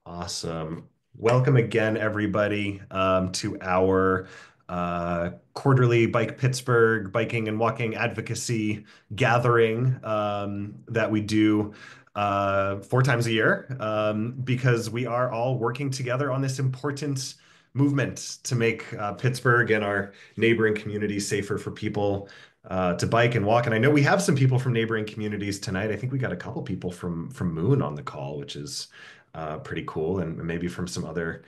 Awesome. Welcome again, everybody, to our quarterly Bike Pittsburgh biking and walking advocacy gathering that we do 4 times a year because we are all working together on this important movement to make Pittsburgh and our neighboring communities safer for people to bike and walk. And I know we have some people from neighboring communities tonight. I think we got a couple people from Moon on the call, which is pretty cool, and maybe from some other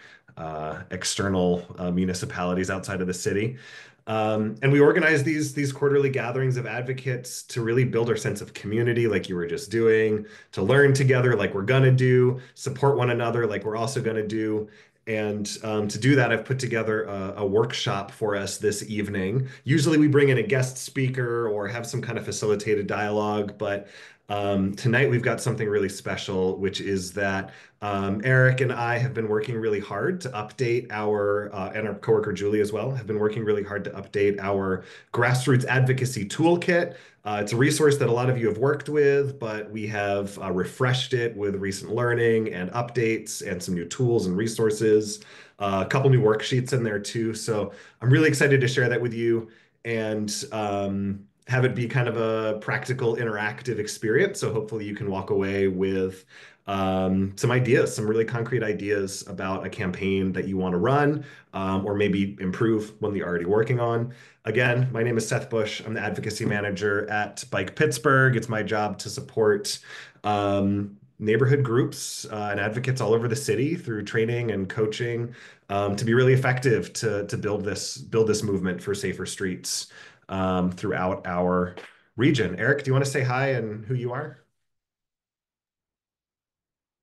external municipalities outside of the city. And we organize these quarterly gatherings of advocates to really build our sense of community, like you were just doing, to learn together, like we're gonna do, support one another, like we're also gonna do. And to do that, I've put together a workshop for us this evening. Usually we bring in a guest speaker or have some kind of facilitated dialogue, but tonight we've got something really special, which is that Eric and I have been working really hard to update and our coworker Julie as well, have been working really hard to update our Grassroots Advocacy Toolkit. It's a resource that a lot of you have worked with, but we have refreshed it with recent learning and updates and some new tools and resources, a couple new worksheets in there too. So I'm really excited to share that with you and have it be kind of a practical, interactive experience. So hopefully you can walk away with some ideas, some really concrete ideas about a campaign that you want to run, or maybe improve one you're already working on. Again, my name is Seth Bush. I'm the advocacy manager at Bike Pittsburgh. It's my job to support neighborhood groups and advocates all over the city through training and coaching to be really effective to build this movement for safer streets throughout our region. Eric, do you want to say hi and who you are?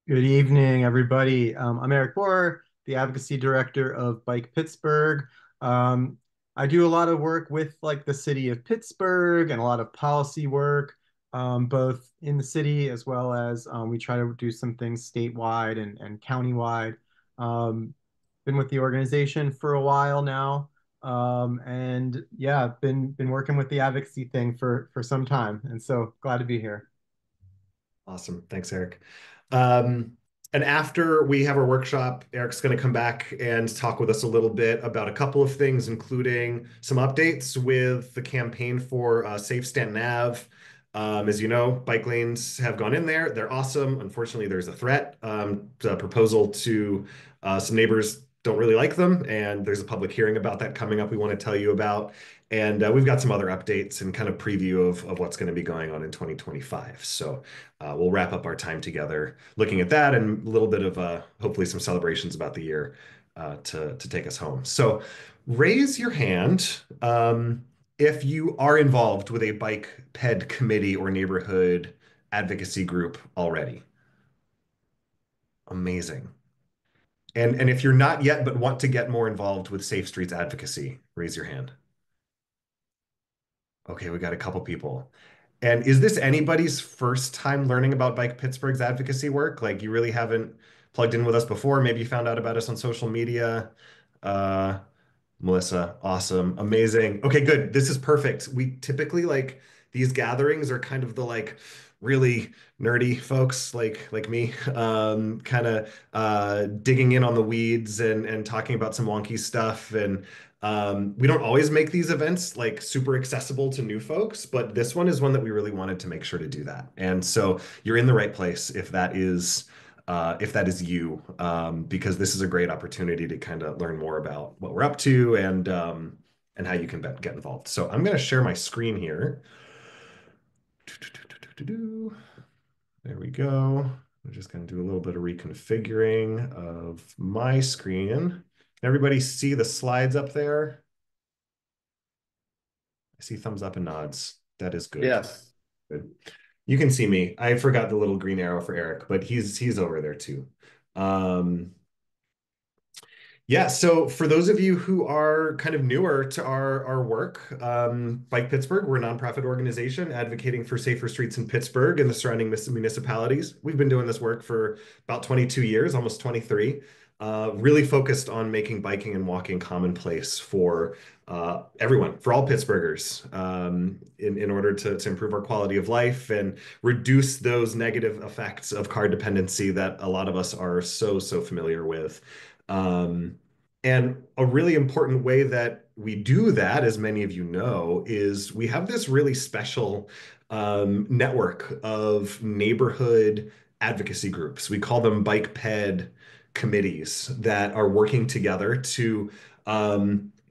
Good evening, everybody. I'm Eric Bohr, the advocacy director of Bike Pittsburgh. Um, I do a lot of work with the city of Pittsburgh and a lot of policy work, both in the city as well as we try to do some things statewide and countywide. Um, been with the organization for a while now, and yeah, been working with the advocacy thing for some time, and so glad to be here. Awesome. Thanks, Eric. Um, and after we have our workshop, Eric's going to come back and talk with us a little bit about a couple of things, including some updates with the campaign for Safe Stand Nav. As you know, bike lanes have gone in there. They're awesome. Unfortunately, there's a threat, a proposal to some neighbors don't really like them, and there's a public hearing about that coming up we want to tell you about. And we've got some other updates and kind of preview of what's going to be going on in 2025. So we'll wrap up our time together looking at that and a little bit of hopefully some celebrations about the year to take us home. So raise your hand if you are involved with a bike ped committee or neighborhood advocacy group already. Amazing. And if you're not yet but want to get more involved with Safe Streets advocacy, raise your hand. Okay, we got a couple people. And is this anybody's first time learning about Bike Pittsburgh's advocacy work? Like you really haven't plugged in with us before. Maybe you found out about us on social media. Uh, Melissa, awesome, amazing. Okay, good. This is perfect. We typically like these gatherings are kind of the like really nerdy folks like me, kind of digging in on the weeds and talking about some wonky stuff. And we don't always make these events like super accessible to new folks, but this one is one that we really wanted to make sure to do that. And so you're in the right place if that is you, because this is a great opportunity to kind of learn more about what we're up to and how you can get involved. So I'm going to share my screen here. There we go. I'm just going to do a little bit of reconfiguring of my screen. Everybody see the slides up there? I see thumbs up and nods. That is good. Yes. Good. You can see me. I forgot the little green arrow for Eric, but he's over there too. Um, Yeah, so for those of you who are kind of newer to our work, Bike Pittsburgh, we're a nonprofit organization advocating for safer streets in Pittsburgh and the surrounding municipalities. We've been doing this work for about 22 years, almost 23, really focused on making biking and walking commonplace for everyone, for all Pittsburghers, in order to improve our quality of life and reduce those negative effects of car dependency that a lot of us are so familiar with. Um, and a really important way that we do that, as many of you know, is we have this really special network of neighborhood advocacy groups. We call them Bike Ped committees that are working together to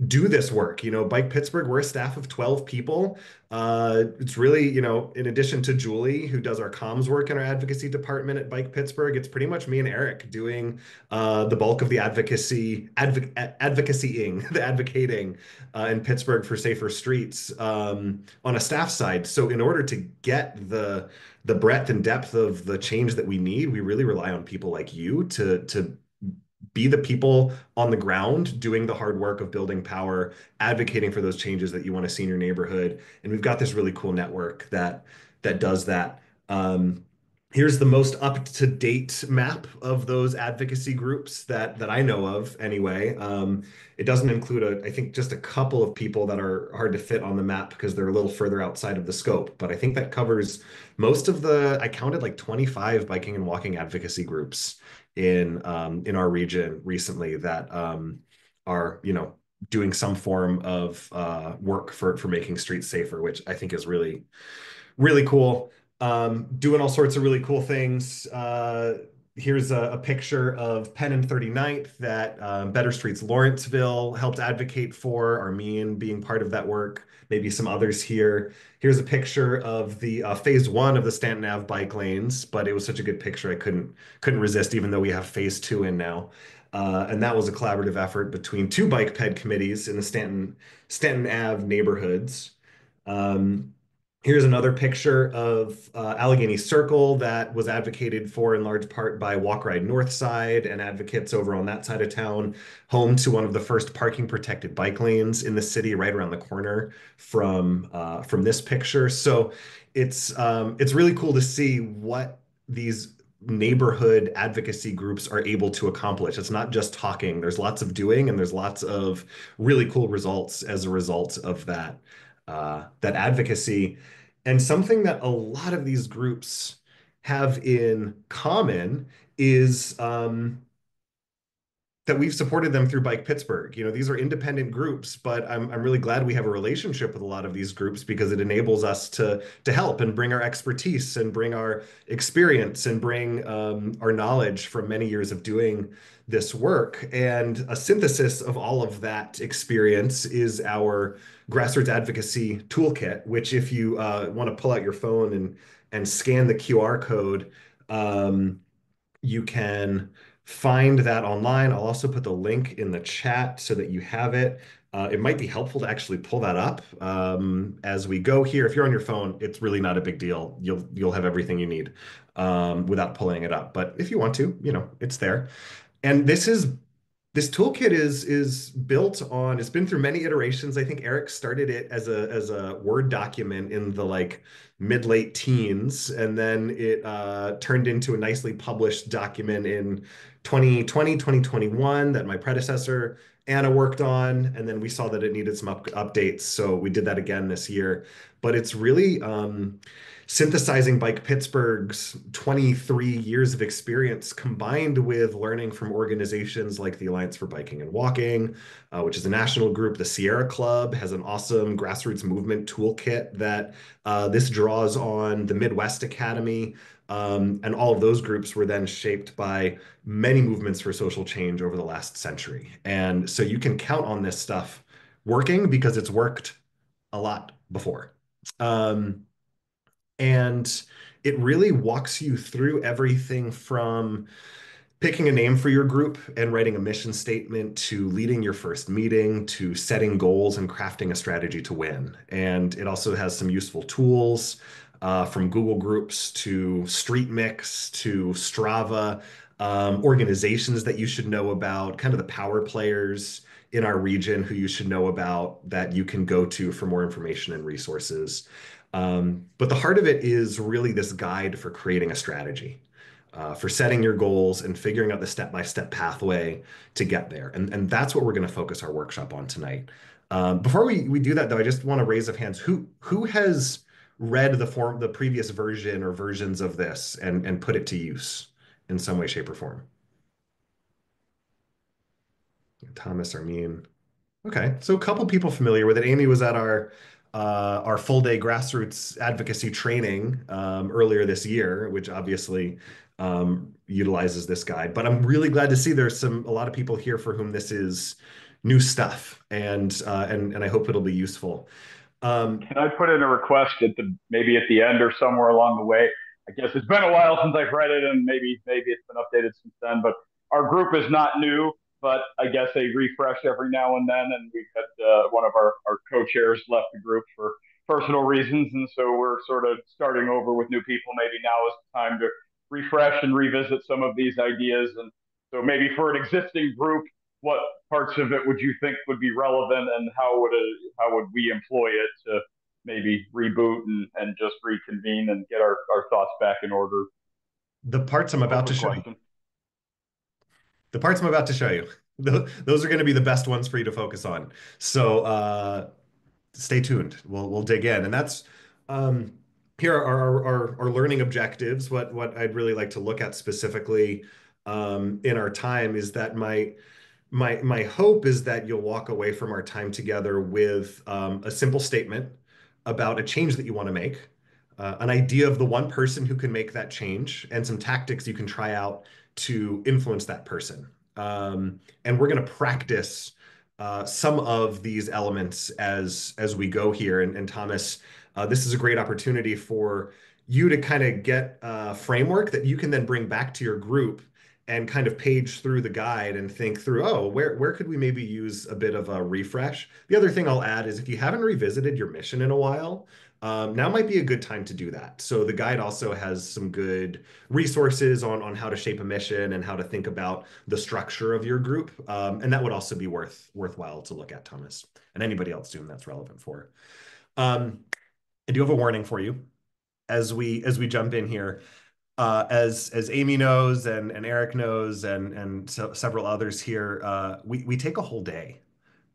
do this work. You know, Bike Pittsburgh, we're a staff of 12 people. It's really, in addition to Julie, who does our comms work in our advocacy department at Bike Pittsburgh, it's pretty much me and Eric doing the bulk of the advocacying, the advocating in Pittsburgh for safer streets on a staff side. So in order to get the breadth and depth of the change that we need, we really rely on people like you to be the people on the ground doing the hard work of building power, advocating for those changes that you want to see in your neighborhood. And we've got this really cool network that does that. Here's the most up-to-date map of those advocacy groups that I know of anyway. It doesn't include I think just a couple of people that are hard to fit on the map because they're a little further outside of the scope. But I think that covers most of I counted like 25 biking and walking advocacy groups in our region recently that are, doing some form of work for making streets safer, which I think is really cool. Doing all sorts of really cool things. Here's a picture of Penn and 39th that Better Streets Lawrenceville helped advocate for, Armin being part of that work, maybe some others here. Here's a picture of the phase one of the Stanton Ave bike lanes, but it was such a good picture I couldn't resist, even though we have phase two in now. And that was a collaborative effort between two bike ped committees in the Stanton Ave neighborhoods. Um, Here's another picture of Allegheny Circle that was advocated for in large part by Walk Ride Northside and advocates over on that side of town, home to one of the first parking protected bike lanes in the city, right around the corner from this picture. So it's really cool to see what these neighborhood advocacy groups are able to accomplish. It's not just talking. There's lots of doing, and there's lots of really cool results as a result of that advocacy. And something that a lot of these groups have in common is that we've supported them through Bike Pittsburgh. You know, these are independent groups, but I'm really glad we have a relationship with a lot of these groups because it enables us to help and bring our expertise and bring our experience and bring our knowledge from many years of doing this work. And a synthesis of all of that experience is our Grassroots Advocacy Toolkit, which if you want to pull out your phone and scan the QR code, you can find that online. I'll also put the link in the chat so that you have it. It might be helpful to actually pull that up as we go here. If you're on your phone, it's really not a big deal. You'll have everything you need without pulling it up. But if you want to, it's there. And this toolkit is built on, it's been through many iterations. I think Eric started it as a Word document in the like mid-late teens, and then it turned into a nicely published document in 2020, 2021 that my predecessor Anna worked on, and then we saw that it needed some updates, so we did that again this year. But it's really synthesizing Bike Pittsburgh's 23 years of experience combined with learning from organizations like the Alliance for Biking and Walking, which is a national group. The Sierra Club has an awesome grassroots movement toolkit that this draws on the Midwest Academy. And all of those groups were then shaped by many movements for social change over the last century. And so you can count on this stuff working because it's worked a lot before. And it really walks you through everything from picking a name for your group and writing a mission statement to leading your first meeting to setting goals and crafting a strategy to win. And it also has some useful tools from Google Groups to Street Mix to Strava, organizations that you should know about, kind of the power players in our region who you should know about that you can go to for more information and resources. But the heart of it is really this guide for creating a strategy, for setting your goals and figuring out the step-by-step pathway to get there. And that's what we're going to focus our workshop on tonight. Before we do that though, I just want to raise of hands. Who has read the previous version or versions of this and put it to use in some way, shape, or form? Thomas, Armin. Okay, so a couple people familiar with it. Amy was at our full day grassroots advocacy training earlier this year, which obviously utilizes this guide. But I'm really glad to see there's a lot of people here for whom this is new stuff, and I hope it'll be useful. Um, Can I put in a request at the maybe at the end or somewhere along the way? I guess it's been a while since I've read it, and maybe it's been updated since then. But our group is not new, but I guess a refresh every now and then. And we've had one of our co-chairs left the group for personal reasons, and so we're sort of starting over with new people. Maybe now is the time to refresh and revisit some of these ideas. And so maybe for an existing group, what parts of it would you think would be relevant, and how would we employ it to maybe reboot and just reconvene and get our thoughts back in order? the parts I'm about to Open show you. question. The parts I'm about to show you. Those are going to be the best ones for you to focus on. So stay tuned. We'll dig in, and that's um, here are our learning objectives. What I'd really like to look at specifically in our time is that my hope is that you'll walk away from our time together with a simple statement about a change that you want to make, an idea of the one person who can make that change, and some tactics you can try out to influence that person. And we're going to practice some of these elements as we go here. And Thomas, this is a great opportunity for you to kind of get a framework that you can then bring back to your group and kind of page through the guide and think through, oh, where could we maybe use a bit of a refresh? The other thing I'll add is if you haven't revisited your mission in a while, now might be a good time to do that. So the guide also has some good resources on how to shape a mission and how to think about the structure of your group. And that would also be worthwhile to look at, Thomas, and anybody else whom that's relevant for. I do have a warning for you as we jump in here. As Amy knows and Eric knows and so several others here, we take a whole day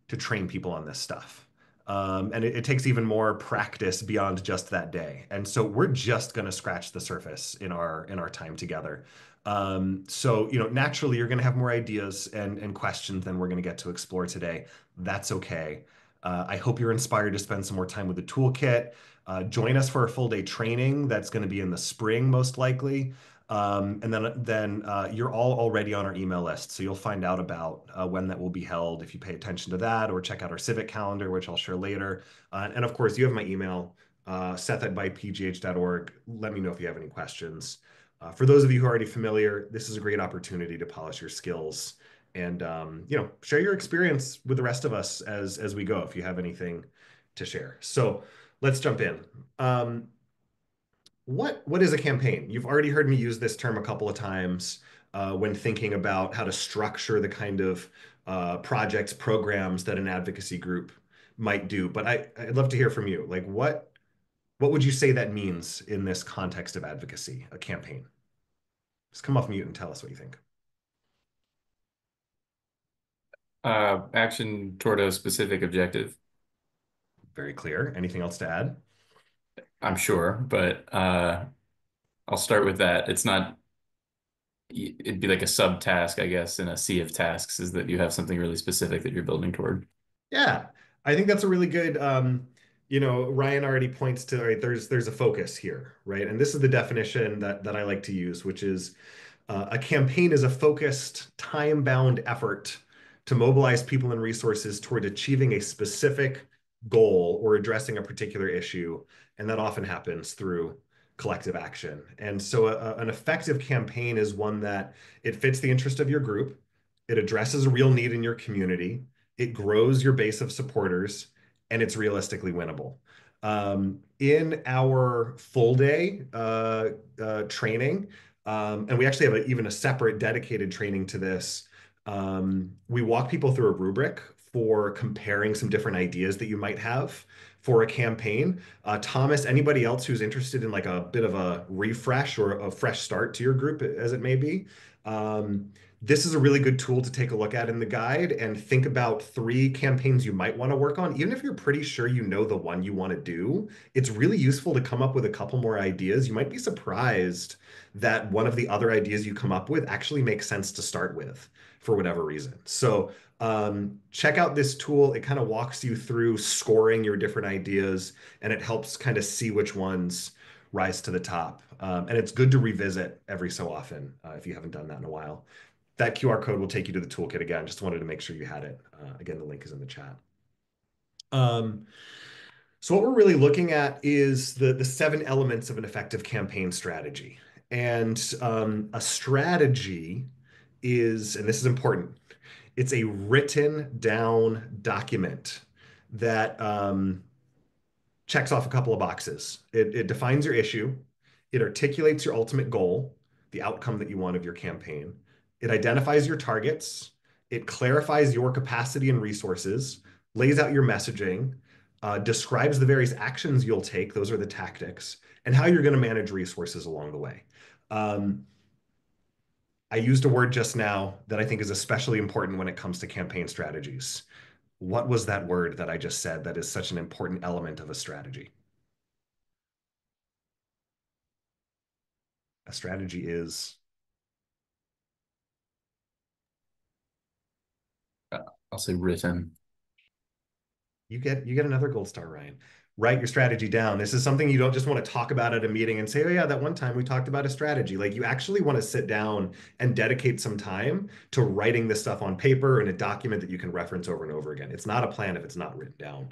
to train people on this stuff. And it takes even more practice beyond just that day. And so we're just going to scratch the surface in our time together. So, naturally, you're going to have more ideas and questions than we're going to get to explore today. That's okay. I hope you're inspired to spend some more time with the toolkit. Join us for a full day training that's going to be in the spring, most likely. And then you're all already on our email list, so you'll find out about when that will be held if you pay attention to that, or check out our civic calendar, which I'll share later. And of course, you have my email, Seth@bikepgh.org. Let me know if you have any questions. For those of you who are already familiar, this is a great opportunity to polish your skills and share your experience with the rest of us as we go if you have anything to share. So let's jump in. What is a campaign? You've already heard me use this term a couple of times when thinking about how to structure the kind of projects, programs that an advocacy group might do. But I'd love to hear from you. Like, what would you say that means in this context of advocacy, a campaign? Just come off mute and tell us what you think. Action toward a specific objective, Very clear. Anything else to add? I'm sure, but I'll start with that. It'd be like a subtask, I guess, in a sea of tasks, is that you have something really specific that you're building toward. Yeah, I think that's a really good, Ryan already points to, right, there's a focus here, right? And this is the definition that I like to use, which is a campaign is a focused, time-bound effort to mobilize people and resources toward achieving a specific goal or addressing a particular issue. And that often happens through collective action. And so an effective campaign is one that it fits the interest of your group, it addresses a real need in your community, it grows your base of supporters, and it's realistically winnable. In our full day training, and we actually have even a separate dedicated training to this. We walk people through a rubric for comparing some different ideas that you might have for a campaign. Thomas, anybody else who's interested in like a bit of a refresh or a fresh start to your group, as it may be, this is a really good tool to take a look at in the guide and think about 3 campaigns you might want to work on. Even if you're pretty sure you know the one you want to do, it's really useful to come up with a couple more ideas. You might be surprised that one of the other ideas you come up with actually makes sense to start with for whatever reason. So check out this tool. It kind of walks you through scoring your different ideas, and it helps kind of see which ones rise to the top. And it's good to revisit every so often if you haven't done that in a while. That QR code will take you to the toolkit again. Just wanted to make sure you had it. Again, the link is in the chat. So what we're really looking at is the 7 elements of an effective campaign strategy. And a strategy is, and this is important, it's a written down document that checks off a couple of boxes. It defines your issue. It articulates your ultimate goal, the outcome that you want of your campaign. It identifies your targets. It clarifies your capacity and resources, lays out your messaging, describes the various actions you'll take, those are the tactics, and how you're going to manage resources along the way. I used a word just now that I think is especially important when it comes to campaign strategies. What was that word that I just said that is such an important element of a strategy? A strategy is, I'll say written. you get another gold star, Ryan. Write your strategy down. This is something you don't just want to talk about at a meeting and say, oh yeah, that one time we talked about a strategy. Like, you actually want to sit down and dedicate some time to writing this stuff on paper in a document that you can reference over and over again. It's not a plan if it's not written down.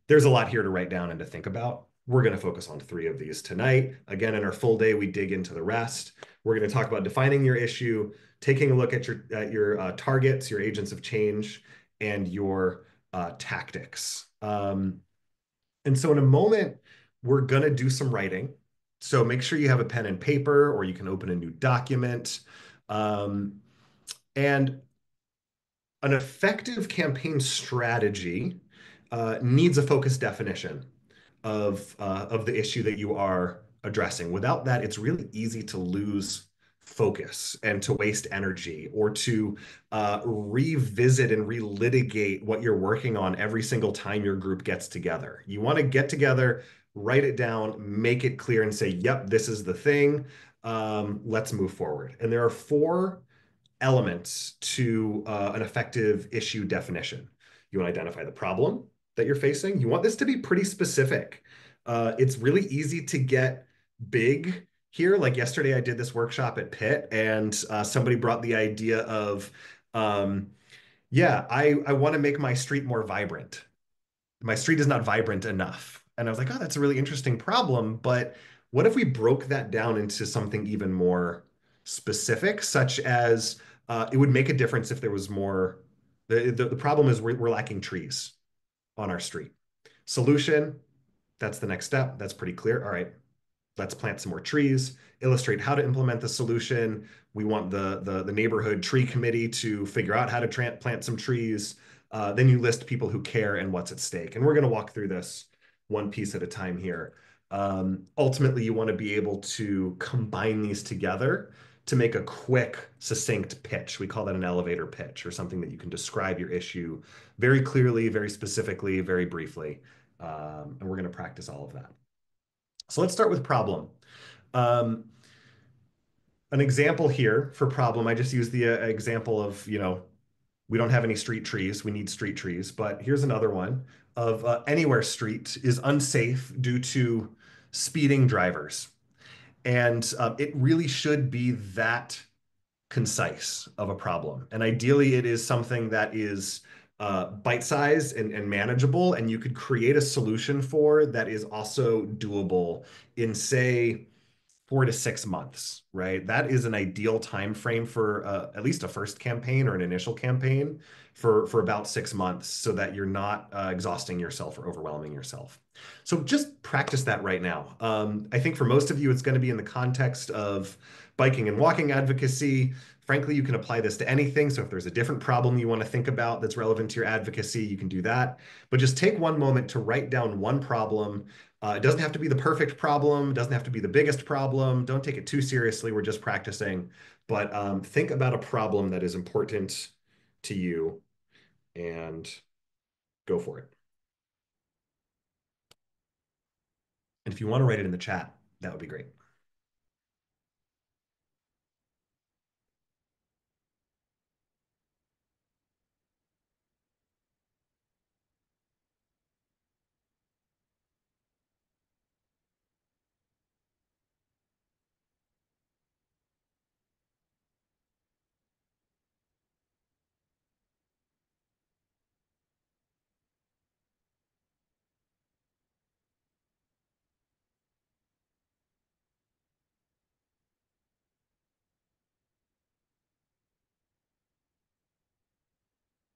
There's a lot here to write down and to think about. We're going to focus on 3 of these tonight. Again, in our full day, we dig into the rest. We're going to talk about defining your issue, taking a look at your targets, your agents of change, and your tactics. And so in a moment, we're going to do some writing. So make sure you have a pen and paper, or you can open a new document. And an effective campaign strategy needs a focused definition of the issue that you are addressing. Without that, it's really easy to lose focus and to waste energy, or to revisit and relitigate what you're working on every single time your group gets together. You want to get together, write it down, make it clear, and say, yep, this is the thing. Let's move forward. And there are 4 elements to an effective issue definition. You want to identify the problem that you're facing. You want this to be pretty specific. It's really easy to get big here. Like yesterday, I did this workshop at Pitt, and somebody brought the idea of, yeah, I want to make my street more vibrant. My street is not vibrant enough. And I was like, oh, that's a really interesting problem. But what if we broke that down into something even more specific, such as it would make a difference if there was more. The problem is we're lacking trees on our street. Solution, that's the next step. That's pretty clear. All right, let's plant some more trees, illustrate how to implement the solution. We want the neighborhood tree committee to figure out how to plant some trees. Then you list people who care and what's at stake. And we're going to walk through this one piece at a time here. Ultimately, you want to be able to combine these together to make a quick, succinct pitch. We call that an elevator pitch, or something that you can describe your issue very clearly, very specifically, very briefly. And we're going to practice all of that. So let's start with problem. An example here for problem, I just used the example of, we don't have any street trees. We need street trees. But here's another one of anywhere street is unsafe due to speeding drivers. And it really should be that concise of a problem. And ideally, it is something that is bite-sized and manageable, and you could create a solution for that is also doable in, say, 4 to 6 months, right? That is an ideal time frame for at least a first campaign or an initial campaign for about 6 months, so that you're not exhausting yourself or overwhelming yourself. So just practice that right now. I think for most of you, it's going to be in the context of biking and walking advocacy. Frankly, you can apply this to anything. So if there's a different problem you want to think about that's relevant to your advocacy, you can do that. But just take one moment to write down one problem It doesn't have to be the perfect problem. It doesn't have to be the biggest problem. Don't take it too seriously. We're just practicing. But think about a problem that is important to you and go for it. And if you want to write it in the chat, that would be great.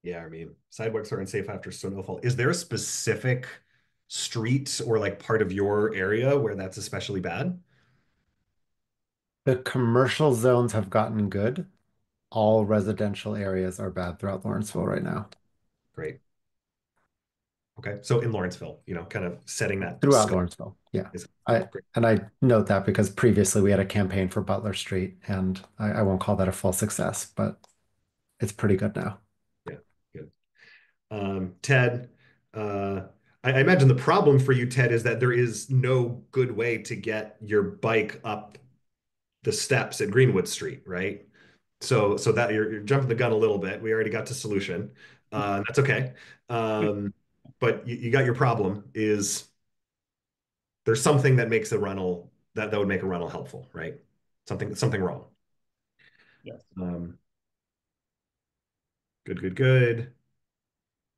Yeah, I mean, sidewalks are unsafe after snowfall. Is there a specific street or like part of your area where that's especially bad? The commercial zones have gotten good. All residential areas are bad throughout Lawrenceville right now. Great. Okay. So in Lawrenceville, kind of setting that Throughout scope Lawrenceville, yeah. is I great. and I note that because previously we had a campaign for Butler Street, and I won't call that a full success, but it's pretty good now. Yeah, good. Ted, uh, I imagine the problem for you, Ted, is that there is no good way to get your bike up the steps at Greenwood Street, right? So that you're jumping the gun a little bit. We already got to solution. That's okay. But you got your problem is there's something that makes a runnel that would make a runnel helpful, right? Something wrong. Yes. Good, good, good.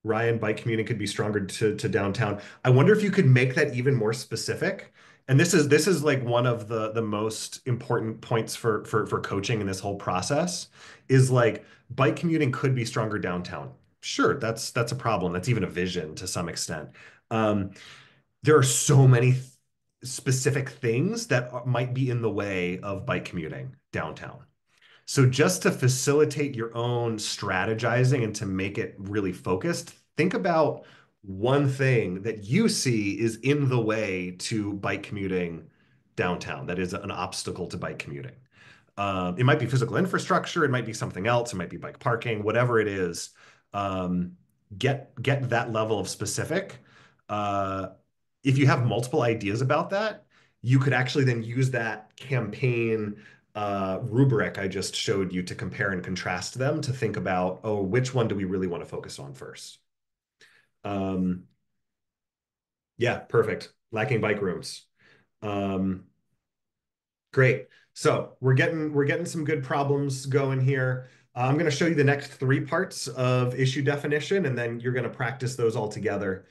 Ryan, bike commuting could be stronger to downtown. I wonder if you could make that even more specific. And this is like one of the most important points for coaching in this whole process is like bike commuting could be stronger downtown. Sure, that's a problem. That's even a vision to some extent. Um, there are so many specific things that might be in the way of bike commuting downtown. So just to facilitate your own strategizing and to make it really focused, think about one thing that you see is in the way to bike commuting downtown, that is an obstacle to bike commuting. It might be physical infrastructure, it might be something else, it might be bike parking, whatever it is. Um, get that level of specific. Uh, if you have multiple ideas about that, you could actually then use that campaign rubric I just showed you to compare and contrast them to think about, oh, which one do we really want to focus on first? Um, yeah, perfect. Lacking bike rooms. Um, Great. So we're getting some good problems going here. I'm going to show you the next three parts of issue definition, and then you're going to practice those all together.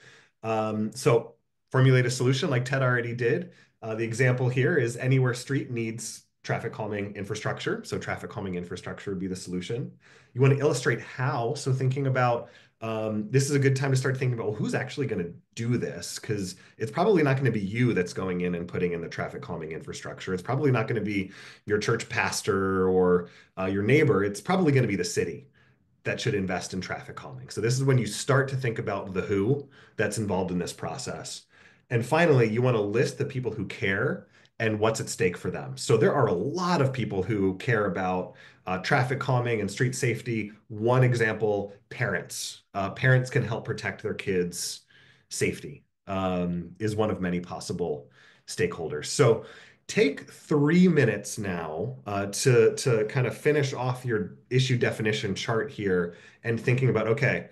So formulate a solution like Ted already did. The example here is anywhere street needs traffic calming infrastructure. So traffic calming infrastructure would be the solution. You want to illustrate how. So thinking about this is a good time to start thinking about, well, who's actually going to do this? Because it's probably not going to be you that's going in and putting in the traffic calming infrastructure. It's probably not going to be your church pastor or your neighbor. It's probably going to be the city that should invest in traffic calming. So this is when you start to think about the who that's involved in this process. And finally, you want to list the people who care and what's at stake for them. So there are a lot of people who care about traffic calming and street safety. One example, parents. Parents can help protect their kids' safety, is one of many possible stakeholders. So take 3 minutes now to kind of finish off your issue definition chart here and thinking about, okay,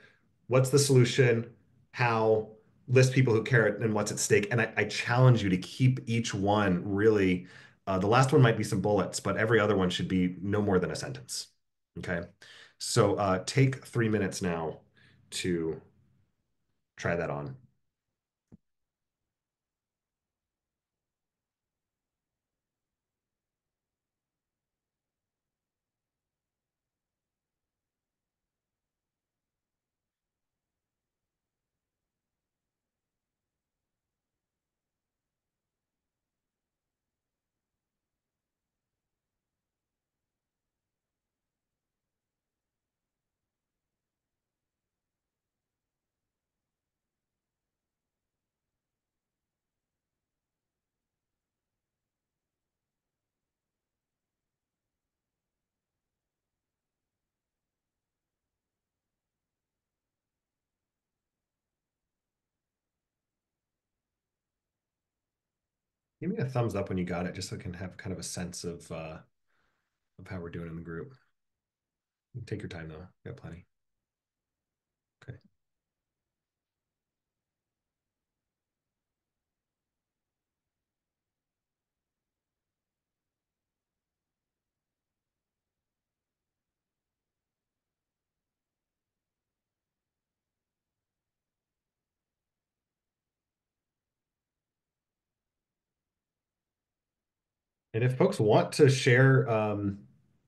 what's the solution? How? List people who care and what's at stake. And I challenge you to keep each one really, the last one might be some bullets, but every other one should be no more than a sentence. Okay. So take 3 minutes now to try that on. Give me a thumbs up when you got it, just so I can have kind of a sense of how we're doing in the group. Take your time though. We got plenty. Okay. And if folks want to share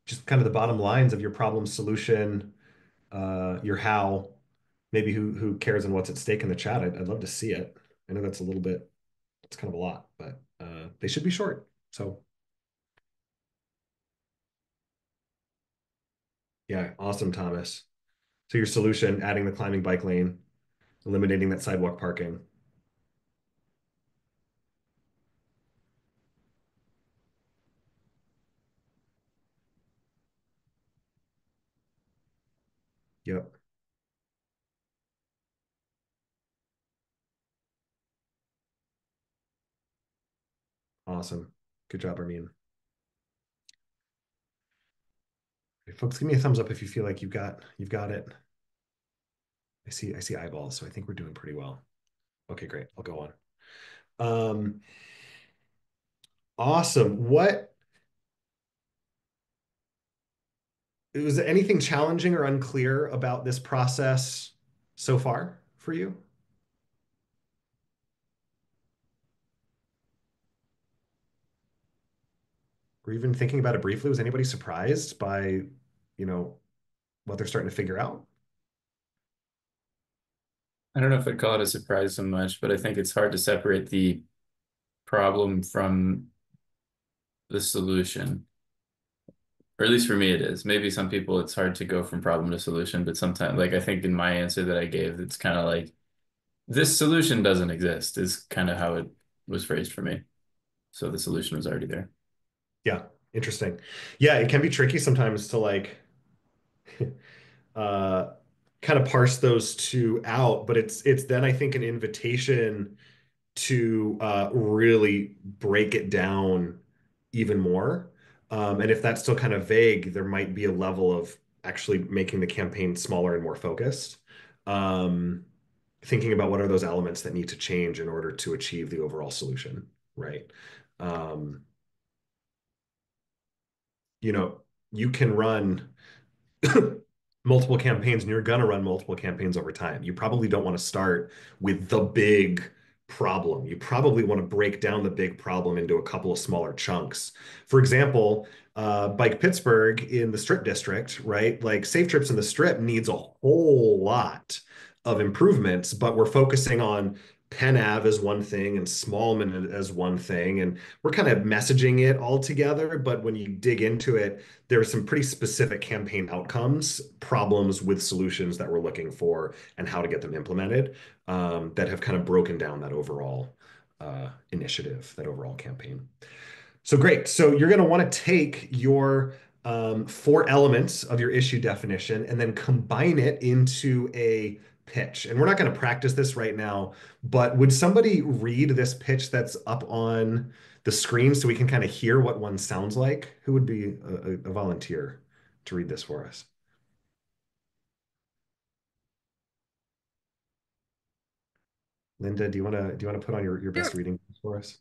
just kind of the bottom lines of your problem solution, your how, maybe who cares and what's at stake in the chat, I'd love to see it. I know that's a little bit, it's kind of a lot, but they should be short. So yeah, awesome, Thomas. So your solution, adding the climbing bike lane, eliminating that sidewalk parking. Yep, awesome. Good job, Armin. Okay, folks, give me a thumbs up if you feel like you've got it. I see eyeballs, so I think we're doing pretty well. Okay, great. I'll go on. Um, awesome. What was there anything challenging or unclear about this process so far for you? Or even thinking about it briefly, was anybody surprised by, you know, what they're starting to figure out? I don't know if I'd call it a surprise so much, but I think it's hard to separate the problem from the solution. Or at least for me it is. Maybe some people it's hard to go from problem to solution, but sometimes like I think in my answer that I gave, it's kind of like this solution doesn't exist is kind of how it was phrased for me. So the solution was already there. Yeah, interesting. Yeah, it can be tricky sometimes to like uh kind of parse those two out, but it's then I think an invitation to really break it down even more. And if that's still kind of vague, there might be a level of actually making the campaign smaller and more focused. Um, Thinking about what are those elements that need to change in order to achieve the overall solution, right? Um, you know, you can run multiple campaigns and you're going to run multiple campaigns over time. You probably don't want to start with the big problem. You probably want to break down the big problem into a couple of smaller chunks. For example, Bike Pittsburgh in the Strip district, right? Like Safe Trips in the Strip needs a whole lot of improvements, but we're focusing on Penn Ave as one thing and Smallman as one thing. And we're kind of messaging it all together. But when you dig into it, there are some pretty specific campaign outcomes, problems with solutions that we're looking for, and how to get them implemented that have kind of broken down that overall initiative, that overall campaign. So great. So you're going to want to take your four elements of your issue definition and then combine it into a pitch. And we're not going to practice this right now, but would somebody read this pitch that's up on the screen so we can kind of hear what one sounds like? Who would be a volunteer to read this for us? Linda, do you want to put on your best Sure. reading for us?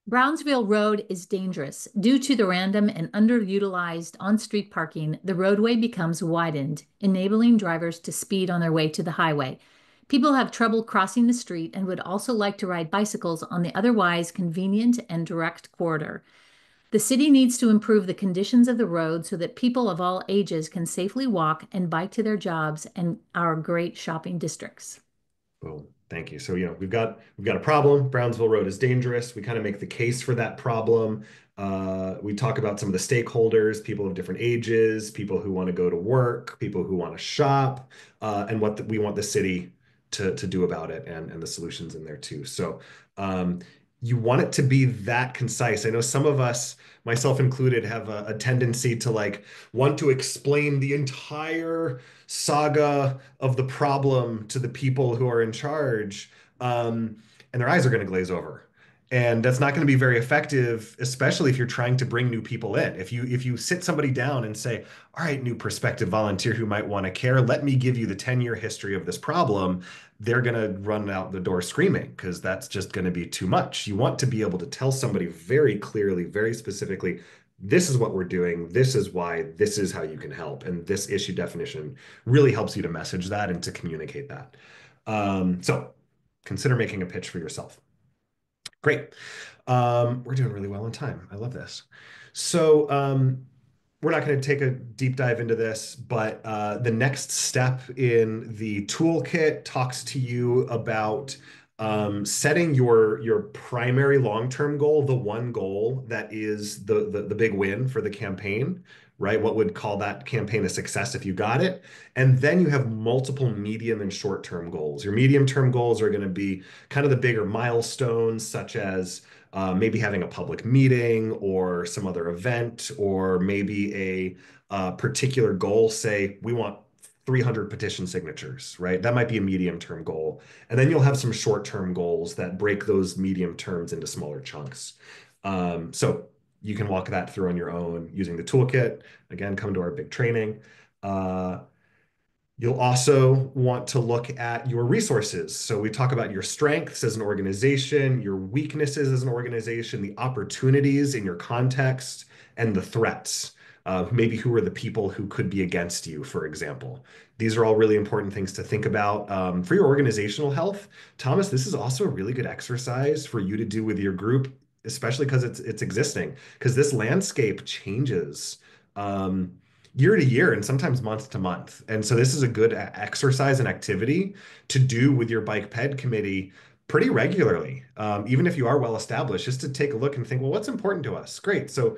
Brownsville Road is dangerous. Due to the random and underutilized on-street parking, the roadway becomes widened, enabling drivers to speed on their way to the highway. People have trouble crossing the street and would also like to ride bicycles on the otherwise convenient and direct corridor. The city needs to improve the conditions of the road so that people of all ages can safely walk and bike to their jobs and our great shopping districts. Boom. Thank you. So, we've got a problem. Brownsville Road is dangerous. We kind of make the case for that problem. We talk about some of the stakeholders, people of different ages, people who want to go to work, people who want to shop, and what we want the city to do about it, and the solutions in there too. So, you want it to be that concise. I know some of us, myself included, have a tendency to like want to explain the entire saga of the problem to the people who are in charge, and their eyes are going to glaze over. And that's not going to be very effective, especially if you're trying to bring new people in. If you sit somebody down and say, all right, new prospective volunteer who might want to care, let me give you the 10-year history of this problem, they're going to run out the door screaming because that's just going to be too much. You want to be able to tell somebody very clearly, very specifically, this is what we're doing, this is why, this is how you can help. And this issue definition really helps you to message that and to communicate that. So consider making a pitch for yourself. Great. We're doing really well on time. I love this. So we're not going to take a deep dive into this, but the next step in the toolkit talks to you about setting your primary long-term goal, the one goal that is the big win for the campaign, right? What would call that campaign a success if you got it? And then you have multiple medium and short-term goals. Your medium-term goals are going to be kind of the bigger milestones, such as maybe having a public meeting or some other event, or maybe a particular goal. Say, we want 300 petition signatures, right? That might be a medium-term goal. And then you'll have some short-term goals that break those medium terms into smaller chunks. So you can walk that through on your own using the toolkit. Again, come to our big training. You'll also want to look at your resources. So we talk about your strengths as an organization, your weaknesses as an organization, the opportunities in your context, and the threats. Maybe who are the people who could be against you, for example. These are all really important things to think about for your organizational health. Thomas, this is also a really good exercise for you to do with your group, especially because it's existing, because this landscape changes. Year to year and sometimes month to month. And so this is a good exercise and activity to do with your bike ped committee pretty regularly. Even if you are well established, just to take a look and think, well, what's important to us? Great. So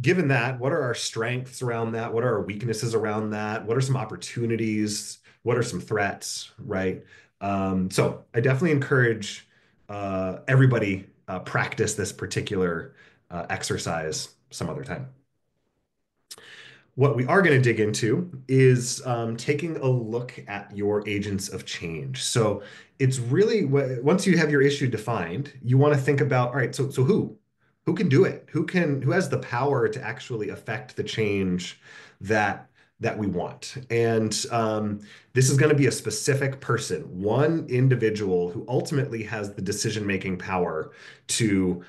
given that, what are our strengths around that? What are our weaknesses around that? What are some opportunities? What are some threats, right? So I definitely encourage everybody practice this particular exercise some other time. What we are going to dig into is taking a look at your agents of change. So it's really, once you have your issue defined, you want to think about, all right, so who can do it? Who has the power to actually affect the change that we want? And this is going to be a specific person, one individual who ultimately has the decision-making power to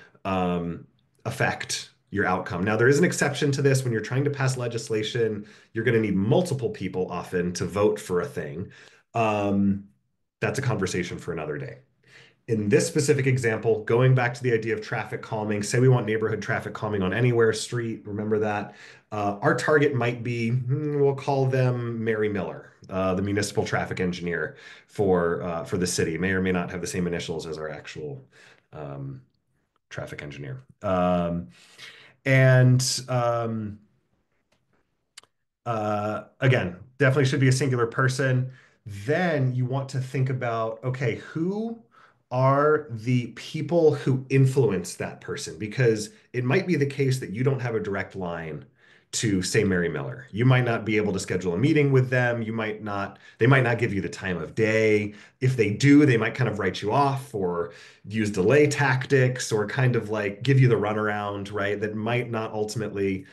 affect your outcome. Now, there is an exception to this. When you're trying to pass legislation, you're going to need multiple people often to vote for a thing. That's a conversation for another day. In this specific example, going back to the idea of traffic calming, say we want neighborhood traffic calming on anywhere street, remember that. Our target might be, we'll call them Mary Miller, the municipal traffic engineer for the city. May or may not have the same initials as our actual traffic engineer. And again, definitely should be a singular person. Then you want to think about, okay, who are the people who influence that person? Because it might be the case that you don't have a direct line to, say, Mary Miller. You might not be able to schedule a meeting with them. They might not give you the time of day. If they do, they might kind of write you off or use delay tactics or kind of like give you the runaround, right? That might not ultimately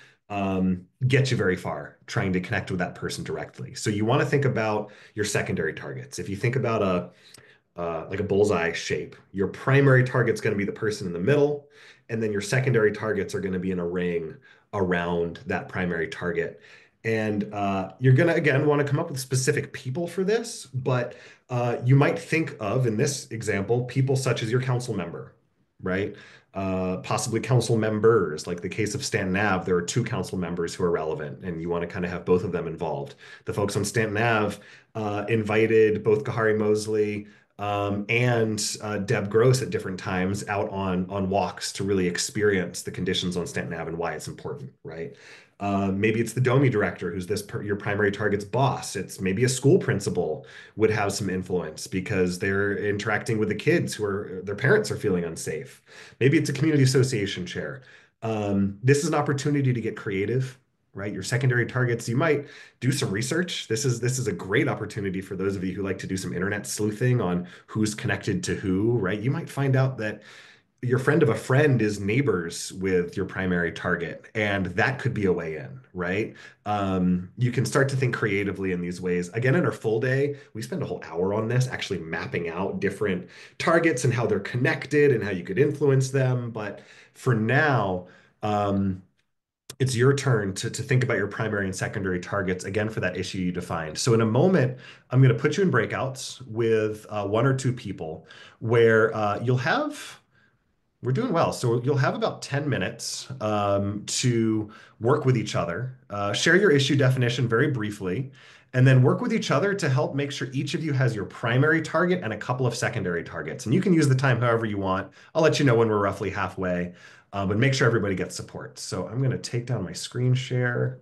get you very far trying to connect with that person directly. So you want to think about your secondary targets. If you think about like a bullseye shape, your primary target's going to be the person in the middle, and then your secondary targets are going to be in a ring around that primary target. And you're going to, again, want to come up with specific people for this, but you might think of, in this example, people such as your council member, right? Possibly council members, like the case of Stanton Ave, there are two council members who are relevant, and you want to kind of have both of them involved. The folks on Stanton Ave invited both Gahari Mosley and Deb Gross at different times out on walks to really experience the conditions on Stanton Ave and why it's important, right? Maybe it's the DOMI director who's your primary target's boss. It's maybe a school principal would have some influence because they're interacting with the kids their parents are feeling unsafe. Maybe it's a community association chair. This is an opportunity to get creative, right? Your secondary targets, you might do some research. This is a great opportunity for those of you who like to do some internet sleuthing on who's connected to who, right? You might find out that your friend of a friend is neighbors with your primary target, and that could be a way in, right? You can start to think creatively in these ways. Again, in our full day, we spend a whole hour on this, actually mapping out different targets and how they're connected and how you could influence them. But for now, um, it's your turn to think about your primary and secondary targets again for that issue you defined. So in a moment, I'm going to put you in breakouts with one or two people where you'll have we're doing well. So you'll have about 10 minutes to work with each other, share your issue definition very briefly, and then work with each other to help make sure each of you has your primary target and a couple of secondary targets. And you can use the time however you want. I'll let you know when we're roughly halfway, but make sure everybody gets support. So I'm going to take down my screen share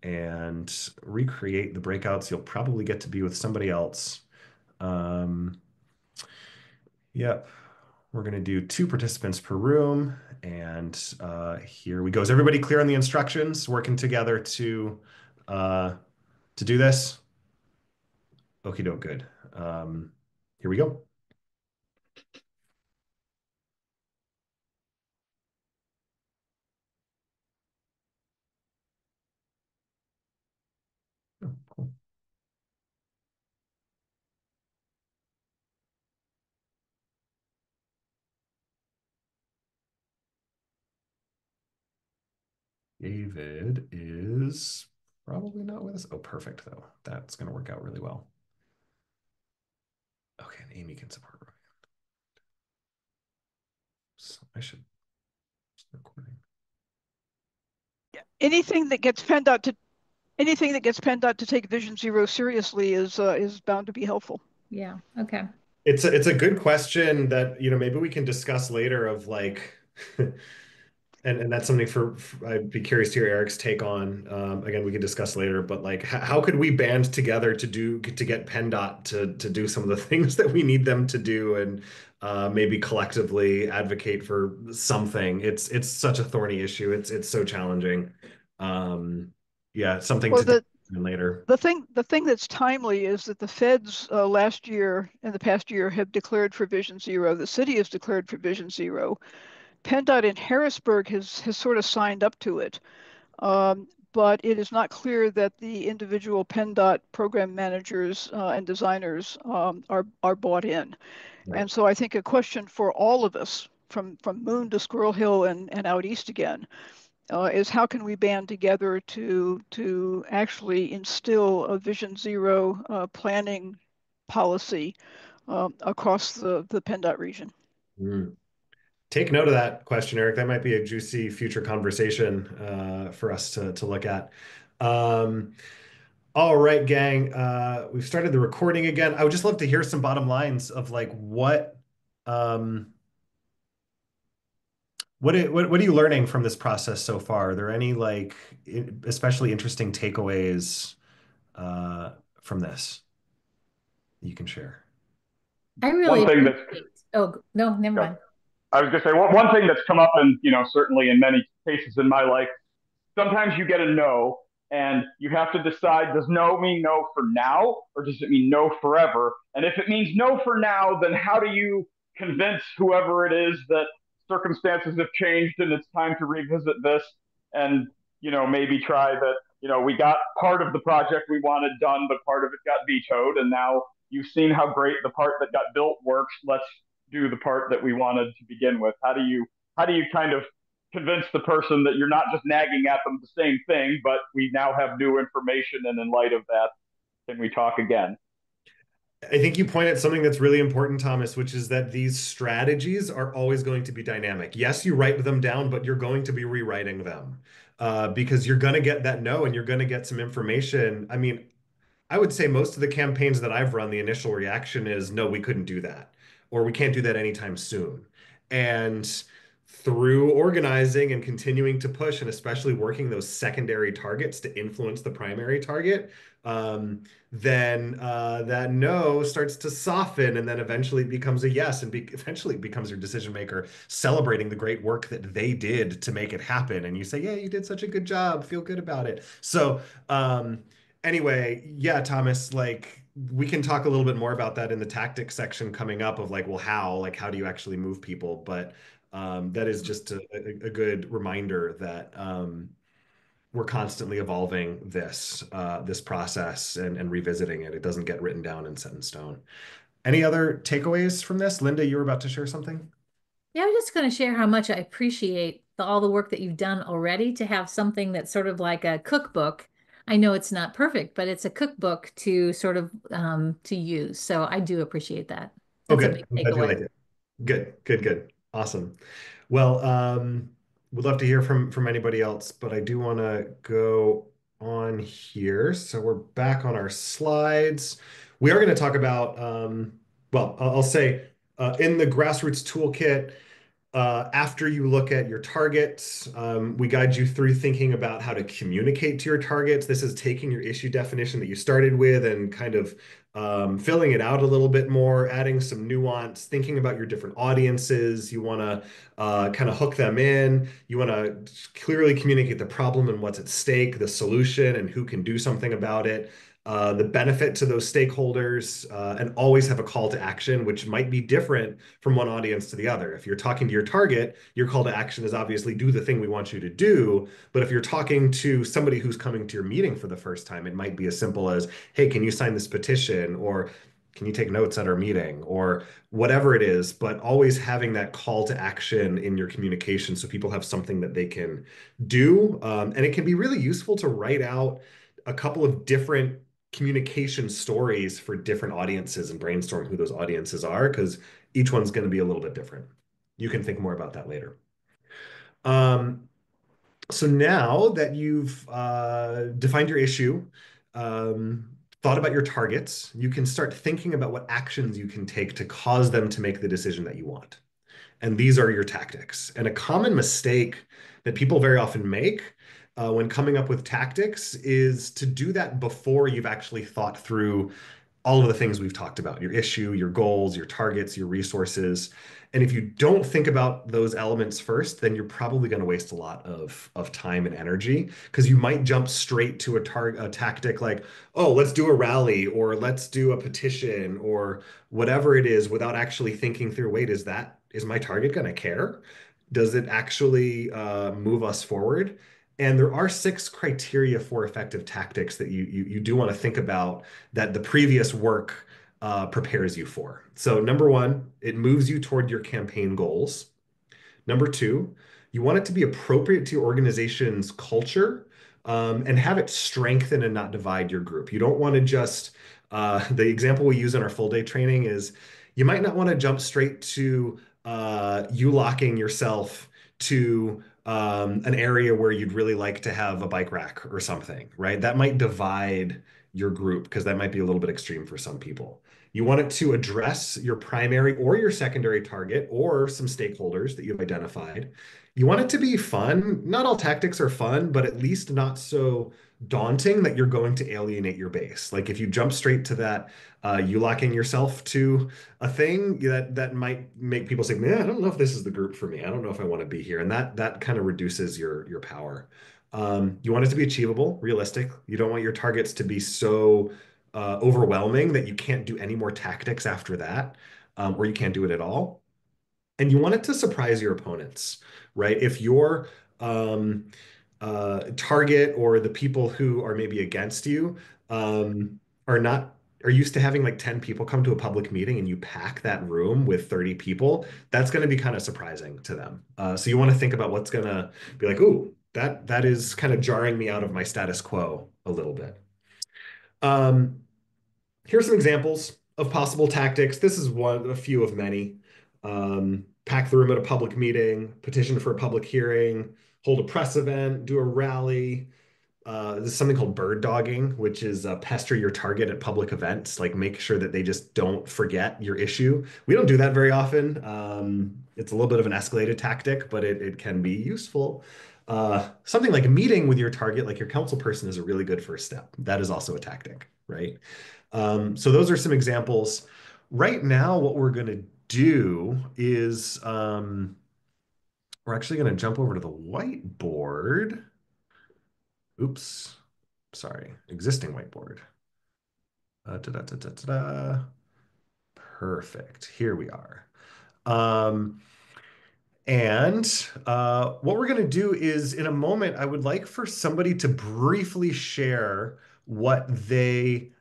and recreate the breakouts. You'll probably get to be with somebody else. Um, yep. We're going to do 2 participants per room. And here we go. Is everybody clear on the instructions, working together to do this? Okie doke, good. Here we go. Oh, cool. David is probably not with us. Oh, perfect, though. That's going to work out really well. Okay, and Amy can support Roy. So I should start recording. Anything that gets PennDOT to take Vision Zero seriously is bound to be helpful. Yeah. Okay. It's a good question that, maybe we can discuss later of like and that's something I'd be curious to hear Eric's take on. Again, we can discuss later, but like how could we band together to get PennDOT to do some of the things that we need them to do and maybe collectively advocate for something. It's such a thorny issue. It's so challenging. Yeah, something Well, to do later. the thing that's timely is that the feds last year and the past year have declared for Vision Zero. The city has declared for Vision Zero. PennDOT in Harrisburg has sort of signed up to it. But it is not clear that the individual PennDOT program managers and designers are bought in. Right. And so I think a question for all of us from Moon to Squirrel Hill and out east again is how can we band together to actually instill a Vision Zero planning policy across the PennDOT region. Mm. Take note of that question, Eric. That might be a juicy future conversation for us to look at. All right, gang. We've started the recording again. I would just love to hear some bottom lines of like um, what are you learning from this process so far? Are there any like especially interesting takeaways from this you can share? I really One thing that's appreciate. Oh, no, never mind. I was going to say one thing that's come up in certainly in many cases in my life. Sometimes you get a no, and you have to decide: does no mean no for now, or does it mean no forever? And if it means no for now, then how do you convince whoever it is that circumstances have changed and it's time to revisit this, and maybe try that? We got part of the project we wanted done, but part of it got vetoed, and now you've seen how great the part that got built works. Let's do the part that we wanted to begin with. How do you kind of convince the person that you're not just nagging at them the same thing, but we now have new information, and in light of that, can we talk again? I think you point at something that's really important, Thomas, which is that these strategies are always going to be dynamic. Yes, you write them down, but you're going to be rewriting them because you're going to get that no and you're going to get some information. I mean, I would say most of the campaigns that I've run, the initial reaction is, no, we couldn't do that, or we can't do that anytime soon. And through organizing and continuing to push, and especially working those secondary targets to influence the primary target, then that no starts to soften and then eventually becomes a yes and eventually becomes your decision maker celebrating the great work that they did to make it happen. And you say, yeah, you did such a good job, feel good about it. So, anyway, yeah, Thomas, like we can talk a little bit more about that in the tactics section coming up of like, well, how do you actually move people? But that is just a good reminder that we're constantly evolving this process and revisiting it. It doesn't get written down and set in stone. Any other takeaways from this? Linda, you were about to share something? Yeah, I was just going to share how much I appreciate all the work that you've done already to have something that's sort of like a cookbook. I know it's not perfect, but it's a cookbook to sort of to use. So I do appreciate that. Oh, That's a good. big I'm glad you takeaway. like it. Good, good, good. Awesome. Well, would love to hear from anybody else, but I do want to go on here. So we're back on our slides. We are going to talk about, well, I'll say in the Grassroots Toolkit, after you look at your targets, we guide you through thinking about how to communicate to your targets. This is taking your issue definition that you started with and kind of filling it out a little bit more, adding some nuance, thinking about your different audiences. You want to kind of hook them in. You want to clearly communicate the problem and what's at stake, the solution, and who can do something about it. The benefit to those stakeholders, and always have a call to action, which might be different from one audience to the other. If you're talking to your target, your call to action is obviously do the thing we want you to do. But if you're talking to somebody who's coming to your meeting for the first time, it might be as simple as, hey, can you sign this petition? Or can you take notes at our meeting? Or whatever it is, but always having that call to action in your communication so people have something that they can do. And it can be really useful to write out a couple of different communication stories for different audiences and brainstorm who those audiences are because each one's going to be a little bit different. You can think more about that later. Um, so now that you've defined your issue, thought about your targets, you can start thinking about what actions you can take to cause them to make the decision that you want. And these are your tactics. And a common mistake that people very often make when coming up with tactics is to do that before you've actually thought through all of the things we've talked about, your issue, your goals, your targets, your resources. And if you don't think about those elements first, then you're probably going to waste a lot of time and energy because you might jump straight to a tactic like, oh, let's do a rally or let's do a petition or whatever it is without actually thinking through, wait, is my target going to care? Does it actually move us forward? And there are 6 criteria for effective tactics that you do want to think about that the previous work prepares you for. So, number one, it moves you toward your campaign goals. Number two, you want it to be appropriate to your organization's culture and have it strengthen and not divide your group. You don't want to just, the example we use in our full day training is you might not want to jump straight to you locking yourself to an area where you'd really like to have a bike rack or something, right? That might divide your group because that might be a little bit extreme for some people. You want it to address your primary or your secondary target or some stakeholders that you've identified. You want it to be fun. Not all tactics are fun, but at least not so daunting that you're going to alienate your base. Like if you jump straight to that, you locking yourself to a thing that might make people say, "Man, I don't know if this is the group for me. I don't know if I want to be here," and that kind of reduces your power. You want it to be achievable, realistic. You don't want your targets to be so overwhelming that you can't do any more tactics after that, or you can't do it at all. And you want it to surprise your opponents, right? If your target or the people who are maybe against you are not are used to having like 10 people come to a public meeting and you pack that room with 30 people, that's going to be kind of surprising to them. So you want to think about what's going to be like, ooh, that is kind of jarring me out of my status quo a little bit. Um, Here's some examples of possible tactics. This is a few of many. Pack the room at a public meeting, petition for a public hearing, hold a press event, do a rally. There's something called bird dogging, which is pester your target at public events, like make sure that they just don't forget your issue. We don't do that very often. It's a little bit of an escalated tactic, but it can be useful. Something like a meeting with your target, like your council person, is a really good first step. That is also a tactic, right? So those are some examples. Right now, what we're going to do is we're actually going to jump over to the whiteboard. Oops, sorry, existing whiteboard. Da. Perfect. Here we are. Um, and what we're going to do is in a moment, I would like for somebody to briefly share what they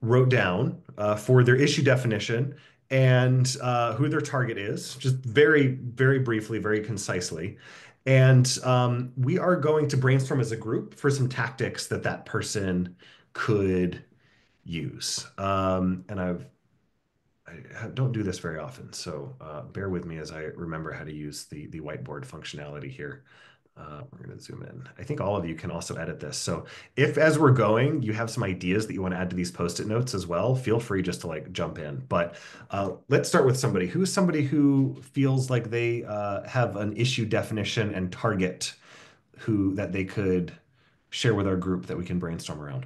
wrote down for their issue definition and who their target is, just very, very briefly, very concisely. And we are going to brainstorm as a group for some tactics that that person could use. And I don't do this very often, so bear with me as I remember how to use the whiteboard functionality here. We're going to zoom in. I think all of you can also edit this. So if as we're going, you have some ideas that you want to add to these post-it notes as well, feel free just to like jump in. But let's start with somebody. Who's somebody who feels like they have an issue definition and target who that they could share with our group that we can brainstorm around?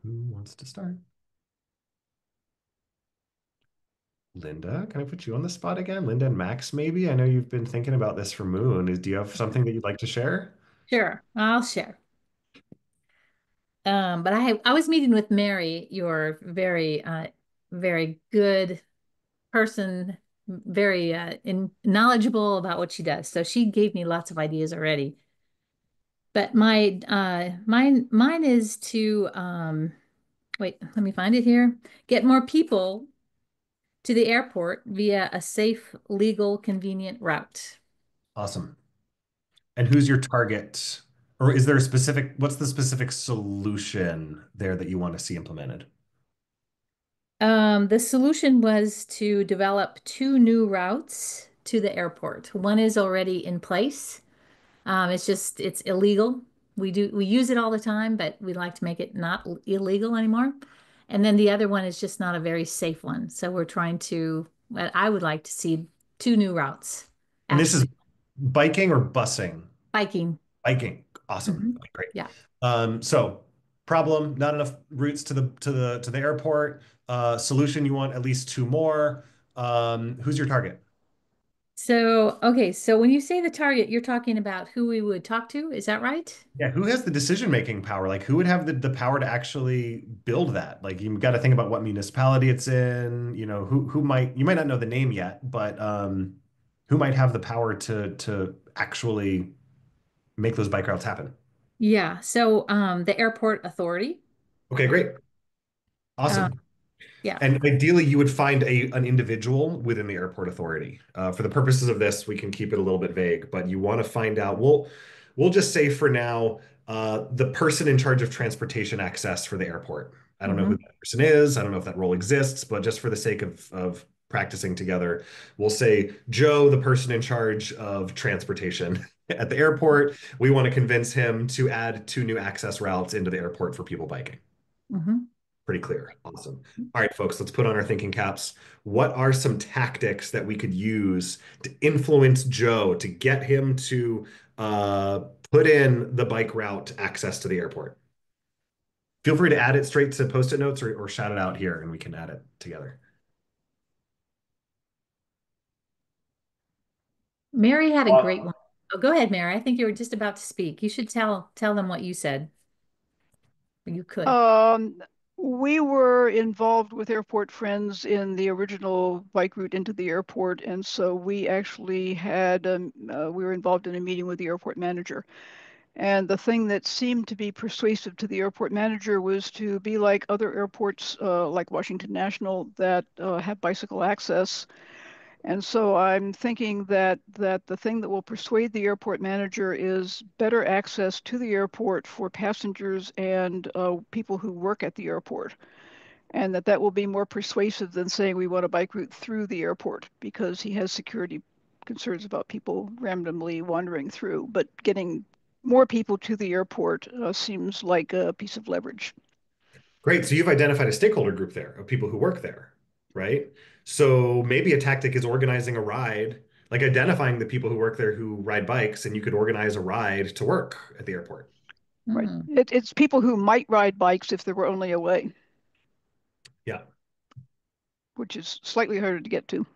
Who wants to start? Linda, can I put you on the spot again? Linda and Max, maybe? I know you've been thinking about this for Moon. Do you have something that you'd like to share? Sure, I'll share. But I was meeting with Mary, your very good person, very knowledgeable about what she does. So she gave me lots of ideas already. But mine is to wait, let me find it here. Get more people to the airport via a safe, legal, convenient route. Awesome. And who's your target? Or is there a specific, what's the specific solution there that you want to see implemented? The solution was to develop two new routes to the airport. One is already in place. It's illegal. We use it all the time, but we like to make it not illegal anymore. And then the other one is just not a very safe one. So we're trying to, well, I would like to see two new routes, And this is actually. biking or busing? Biking. Biking. Awesome. Hmm. Okay, great. Yeah. So problem, not enough routes to the airport. Solution, you want at least two more. Who's your target? So, okay, so when you say the target, you're talking about who we would talk to, is that right? Yeah, who has the decision-making power? Like who would have the power to actually build that? Like you got to think about what municipality it's in, who might you might not know the name yet, but who might have the power to actually make those bike routes happen. Yeah. So, the airport authority. Okay, great. Uh, Awesome. yeah. And ideally, you would find an individual within the airport authority. For the purposes of this, we can keep it a little bit vague, but you want to find out. We'll just say for now, the person in charge of transportation access for the airport. I don't know who Hmm. that person is. I don't know if that role exists, but just for the sake of practicing together, we'll say Joe, the person in charge of transportation at the airport. We want to convince him to add two new access routes into the airport for people biking. Hmm. Pretty clear. Awesome. All right, folks, let's put on our thinking caps. What are some tactics that we could use to influence Joe to get him to uh, put in the bike route access to the airport? Feel free to add it straight to post-it notes or shout it out here and we can add it together. Mary had a great Well, one. Oh, go ahead, Mary. I think you were just about to speak. You should tell them what you said. You could. Um, we were involved with Airport Friends in the original bike route into the airport, and so we actually we were involved in a meeting with the airport manager. And the thing that seemed to be persuasive to the airport manager was to be like other airports, like Washington National, that have bicycle access. And so I'm thinking that the thing that will persuade the airport manager is better access to the airport for passengers and people who work at the airport, and that will be more persuasive than saying we want a bike route through the airport because he has security concerns about people randomly wandering through. But getting more people to the airport seems like a piece of leverage. Great. So you've identified a stakeholder group there of people who work there, right? So maybe a tactic is organizing a ride, like identifying the people who work there who ride bikes, and you could organize a ride to work at the airport. Right. Hmm. It's people who might ride bikes if there were only a way, Yeah. which is slightly harder to get to.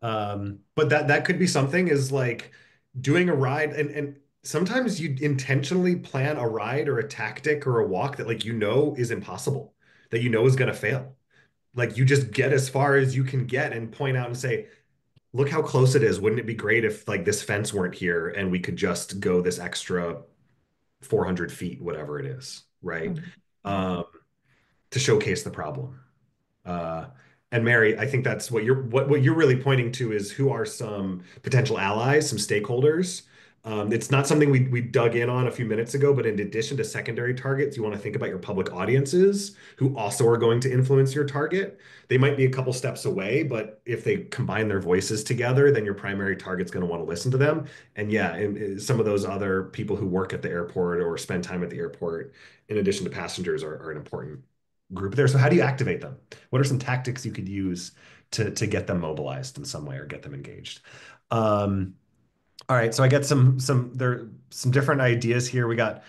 But that could be something is like doing a ride and sometimes you intentionally plan a ride or a tactic or a walk that like you know is impossible, that you know is going to fail. Like you just get as far as you can get and point out and say, look how close it is. Wouldn't it be great if like this fence weren't here and we could just go this extra 400 feet, whatever it is, right? Mhm. Um, to showcase the problem. Uh, and Mary, I think that's what you're really pointing to is who are some potential allies, some stakeholders. It's not something we dug in on a few minutes ago, but in addition to secondary targets, you want to think about your public audiences who also are going to influence your target. They might be a couple steps away, but if they combine their voices together, then your primary target's going to want to listen to them. And yeah, and some of those other people who work at the airport or spend time at the airport, in addition to passengers, are an important group there. So how do you activate them? What are some tactics you could use to get them mobilized in some way or get them engaged? Um, all right, so I get some different ideas here. We got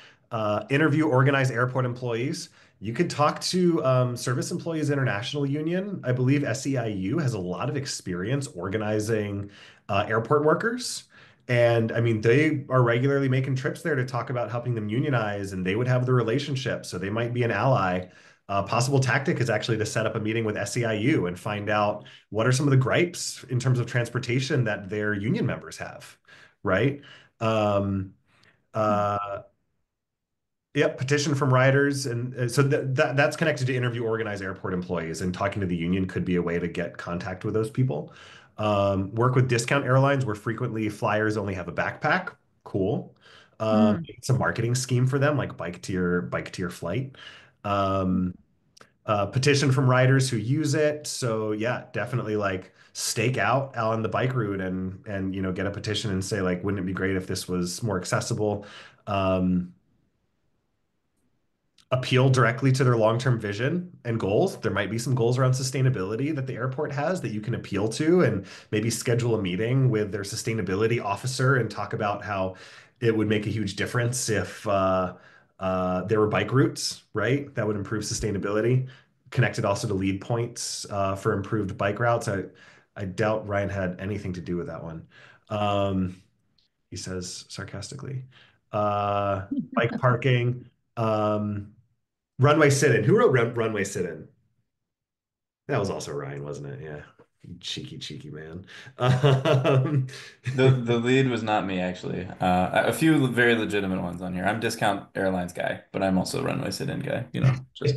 interview organize airport employees. You could talk to Service Employees International Union. I believe SEIU has a lot of experience organizing airport workers. And I mean, they are regularly making trips there to talk about helping them unionize, and they would have the relationship. So they might be an ally. A possible tactic is actually to set up a meeting with SEIU and find out what are some of the gripes in terms of transportation that their union members have, right? Um, uh, yep, petition from riders, and so that's connected to interview organize airport employees, and talking to the union could be a way to get contact with those people. Work with discount airlines where frequently flyers only have a backpack. Cool. Mm. It's a marketing scheme for them, like bike to your flight. Um, petition from riders who use it. So yeah, definitely like stake out on the bike route and get a petition and say like, wouldn't it be great if this was more accessible? Um, Appeal directly to their long-term vision and goals. There might be some goals around sustainability that the airport has that you can appeal to and maybe schedule a meeting with their sustainability officer and talk about how it would make a huge difference if there were bike routes, right? That would improve sustainability. Connected also to lead points for improved bike routes. I doubt Ryan had anything to do with that one. Um, he says sarcastically. Bike parking. Um, Runway Sit-In. Who wrote Runway Sit-In? That was also Ryan, wasn't it? Yeah. Cheeky, cheeky man. Um, The lead was not me actually. A few very legitimate ones on here. I'm discount airlines guy, but I'm also runway sit-in guy. Just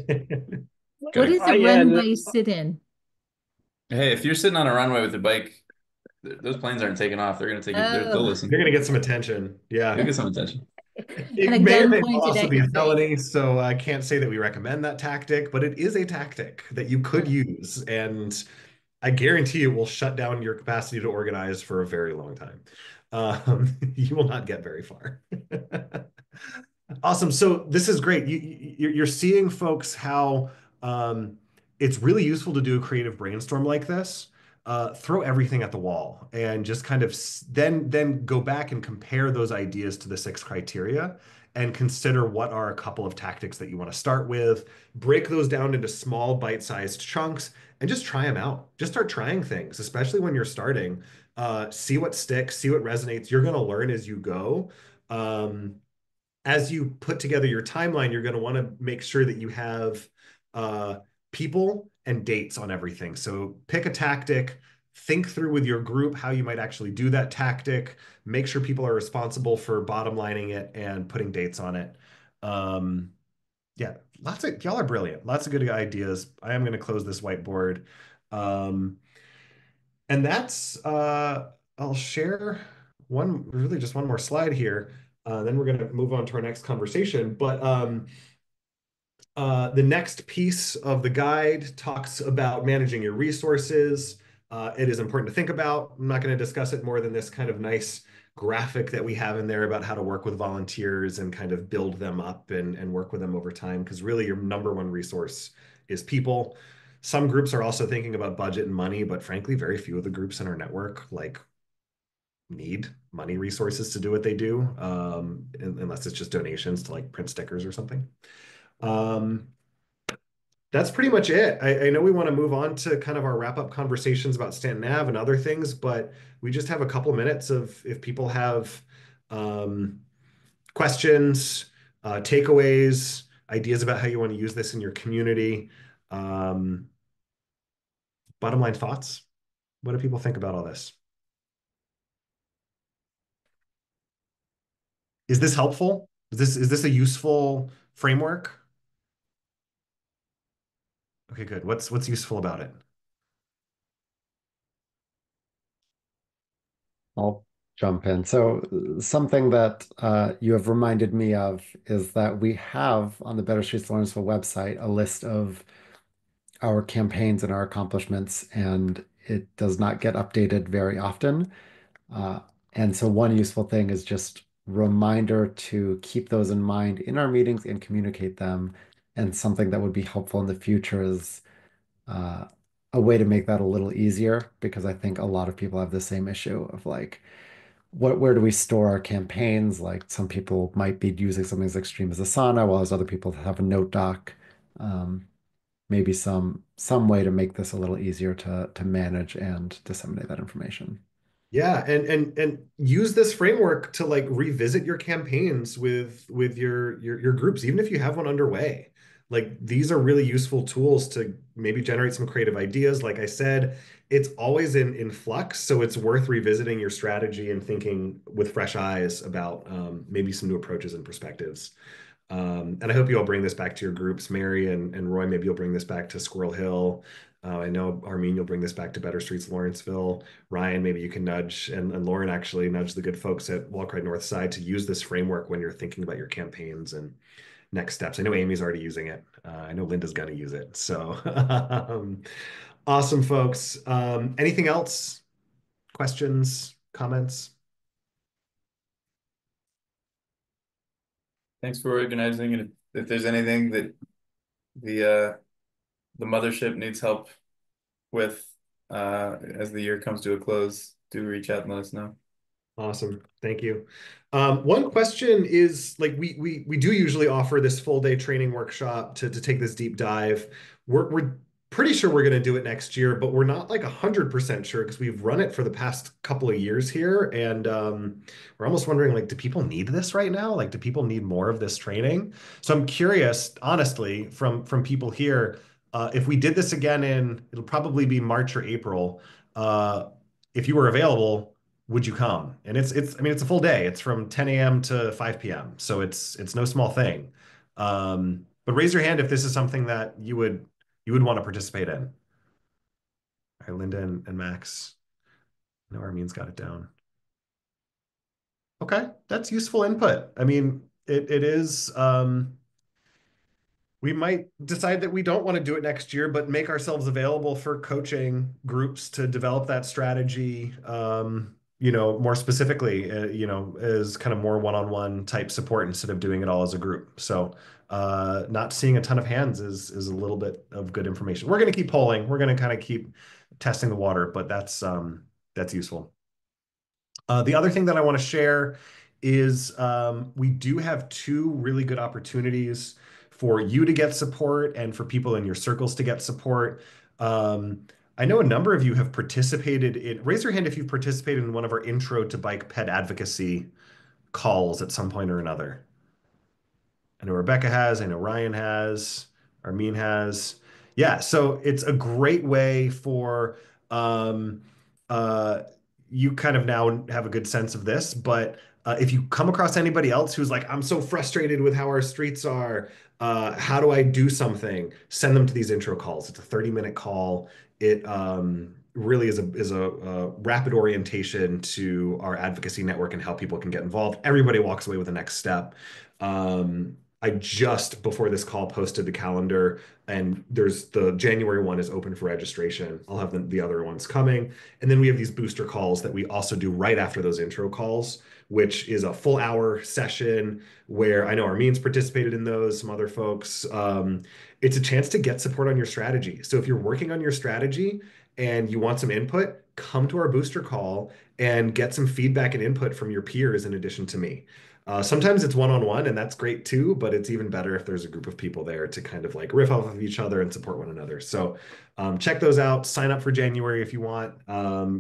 What gotta. is a runway sit-in? Hey, if you're sitting on a runway with a bike, those planes aren't taking off. They're gonna take it. They'll Oh, You're listen. gonna get some attention. You'll Yeah. get some attention. and a It may or gun may not pointed also at be your a face. felony, so I can't say that we recommend that tactic, but it is a tactic that you could Mm. use, and I guarantee it will shut down your capacity to organize for a very long time. You will not get very far. Awesome. So this is great. You're seeing folks how it's really useful to do a creative brainstorm like this. Throw everything at the wall and just kind of then go back and compare those ideas to the six criteria and consider what are a couple of tactics that you want to start with. Break those down into small bite-sized chunks and just try them out. Just start trying things, especially when you're starting. See what sticks, see what resonates. You're going to learn as you go. Um, as you put together your timeline, you're going to want to make sure that you have uh, people and dates on everything. So pick a tactic, think through with your group how you might actually do that tactic, make sure people are responsible for bottom lining it and putting dates on it. Um, yeah, y'all are brilliant. Lots of good ideas. I am going to close this whiteboard. Um, and that's I'll share really just one more slide here. Then we're going to move on to our next conversation. But the next piece of the guide talks about managing your resources. It is important to think about. I'm not going to discuss it more than this kind of nice graphic that we have in there about how to work with volunteers and kind of build them up and work with them over time. Because really, your number one resource is people. Some groups are also thinking about budget and money, but frankly, very few of the groups in our network need money resources to do what they do, unless it's just donations to like print stickers or something. Um, That's pretty much it. I know we want to move on to kind of our wrap-up conversations about Stanton Ave and other things, but we just have a couple minutes of if people have um, questions, takeaways, ideas about how you want to use this in your community. Um, Bottom line thoughts. What do people think about all this? Is this helpful? Is this a useful framework? Okay, good. What's useful about it? I'll jump in. So, something that you have reminded me of is that we have on the Better Streets Lawrenceville website a list of our campaigns and our accomplishments, and it does not get updated very often. Uh, and so, one useful thing is just reminder to keep those in mind in our meetings and communicate them. And something that would be helpful in the future is uh, a way to make that a little easier because I think a lot of people have the same issue of like, where do we store our campaigns? Like some people might be using something as extreme as Asana, while other people have a note doc. Um, Maybe some way to make this a little easier to manage and disseminate that information. Yeah, and use this framework to like revisit your campaigns with your groups, even if you have one underway. Like these are really useful tools to maybe generate some creative ideas. Like I said, it's always in flux, so it's worth revisiting your strategy and thinking with fresh eyes about maybe some new approaches and perspectives. And I hope you all bring this back to your groups. Mary and Roy, maybe you'll bring this back to Squirrel Hill. I know Armin, you'll bring this back to Better Streets Lawrenceville. Ryan, maybe you can nudge, and Lauren actually nudge the good folks at Walk Ride North Side to use this framework when you're thinking about your campaigns and next steps. I know Amy's already using it. I know Linda's going to use it. So awesome, folks. Anything else? Questions, comments? Thanks for organizing, and if there's anything that the the mothership needs help with as the year comes to a close, do reach out and let us know. Awesome. Thank you. One question is like we do usually offer this full day training workshop to take this deep dive. We're pretty sure we're going to do it next year, but we're not like 100% sure because we've run it for the past couple of years here, and we're almost wondering like, do people need this right now? Like, do people need more of this training? So I'm curious, honestly, from people here, if we did this again it'll probably be March or April. If you were available, would you come? And it's I mean it's a full day. It's from 10 a.m. to 5 p.m. So it's no small thing. But raise your hand if this is something that you would want to participate in. All right, Linda and Max. I know Armin's got it down. Okay, that's useful input. I mean, it is we might decide that we don't want to do it next year, but make ourselves available for coaching groups to develop that strategy, more specifically, as kind of more one-on-one type support instead of doing it all as a group. So, not seeing a ton of hands is a little bit of good information. We're going to keep polling. We're going to kind of keep testing the water, but that's useful. The other thing that I want to share is we do have two really good opportunities for you to get support and for people in your circles to get support. I know a number of you have participated in, raise your hand if you've participated in one of our intro to bike ped advocacy calls at some point or another. I know Rebecca has, I know Ryan has, Armin has. Yeah, so it's a great way for um, uh, you kind of now have a good sense of this, but if you come across anybody else who's like, I'm so frustrated with how our streets are, how do I do something? Send them to these intro calls. It's a 30-minute call. It really is a rapid orientation to our advocacy network and how people can get involved. Everybody walks away with the next step. I just before this call posted the calendar, and there's the January one is open for registration. I'll have the other ones coming. And then we have these booster calls that we also do right after those intro calls, which is a full hour session where I know Armin's participated in those, some other folks. It's a chance to get support on your strategy. So if you're working on your strategy and you want some input, come to our booster call and get some feedback and input from your peers in addition to me. Sometimes it's one-on-one, and that's great too, but it's even better if there's a group of people there to kind of like riff off of each other and support one another. So check those out. Sign up for January if you want.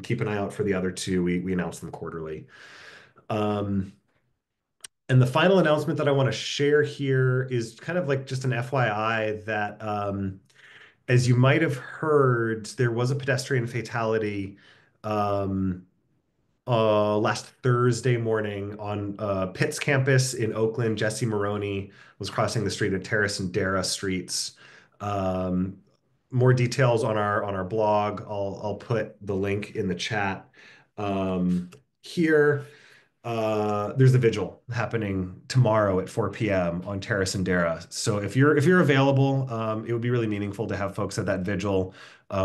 Keep an eye out for the other two. We announce them quarterly. Um, and the final announcement that I want to share here is kind of like just an FYI that as you might have heard, there was a pedestrian fatality um, last Thursday morning on Pitt's campus in Oakland. Jesse Maroney was crossing the street at Terrace and Dara streets. Um, More details on our blog. I'll put the link in the chat here. There's a vigil happening tomorrow at 4 p.m. on Terrace and Dara. So if you're available, it would be really meaningful to have folks at that vigil.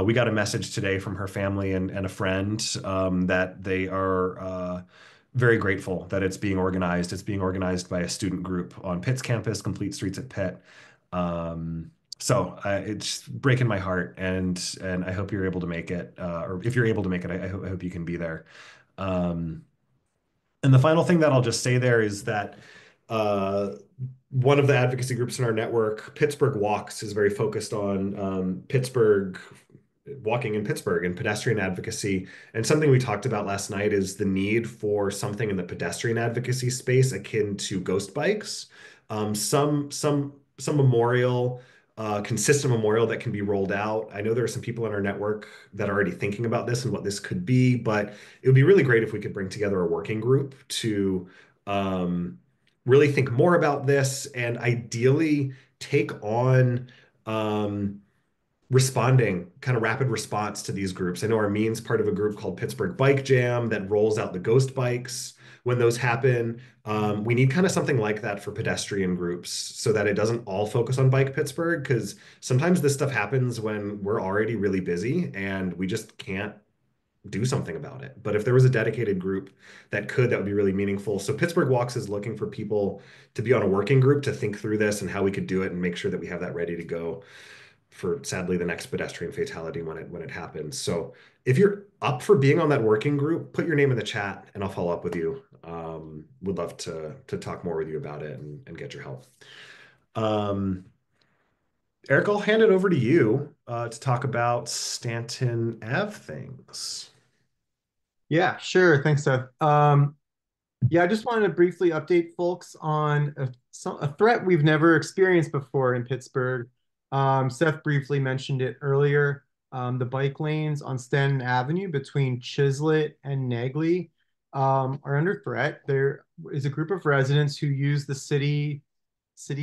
We got a message today from her family and a friend that they are very grateful that it's being organized. It's being organized by a student group on Pitt's campus, Complete Streets at Pitt. So it's breaking my heart, and I hope you're able to make it. Or if you're able to make it, I hope you can be there. Um, and the final thing that I'll just say there is that uh, one of the advocacy groups in our network, Pittsburgh Walks, is very focused on Pittsburgh, walking in Pittsburgh and pedestrian advocacy. And something we talked about last night is the need for something in the pedestrian advocacy space akin to ghost bikes. Some memorial, consistent memorial that can be rolled out. I know there are some people in our network that are already thinking about this and what this could be, but it would be really great if we could bring together a working group to really think more about this and ideally take on responding kind of rapid response to these groups. I know Armin's part of a group called Pittsburgh Bike Jam that rolls out the ghost bikes when those happen. We need kind of something like that for pedestrian groups so that it doesn't all focus on Bike Pittsburgh, because sometimes this stuff happens when we're already really busy and we just can't do something about it. But if there was a dedicated group that would be really meaningful. So Pittsburgh Walks is looking for people to be on a working group to think through this and how we could do it and make sure that we have that ready to go for sadly the next pedestrian fatality when it happens. So if you're up for being on that working group, put your name in the chat and I'll follow up with you. Would love to talk more with you about it and get your help. Eric, I'll hand it over to you to talk about Stanton Ave things. Yeah, sure. Thanks, Seth. Yeah, I just wanted to briefly update folks on a threat we've never experienced before in Pittsburgh. Seth briefly mentioned it earlier. The bike lanes on Stanton Avenue between Chislett and Negley are under threat. There is a group of residents who use the city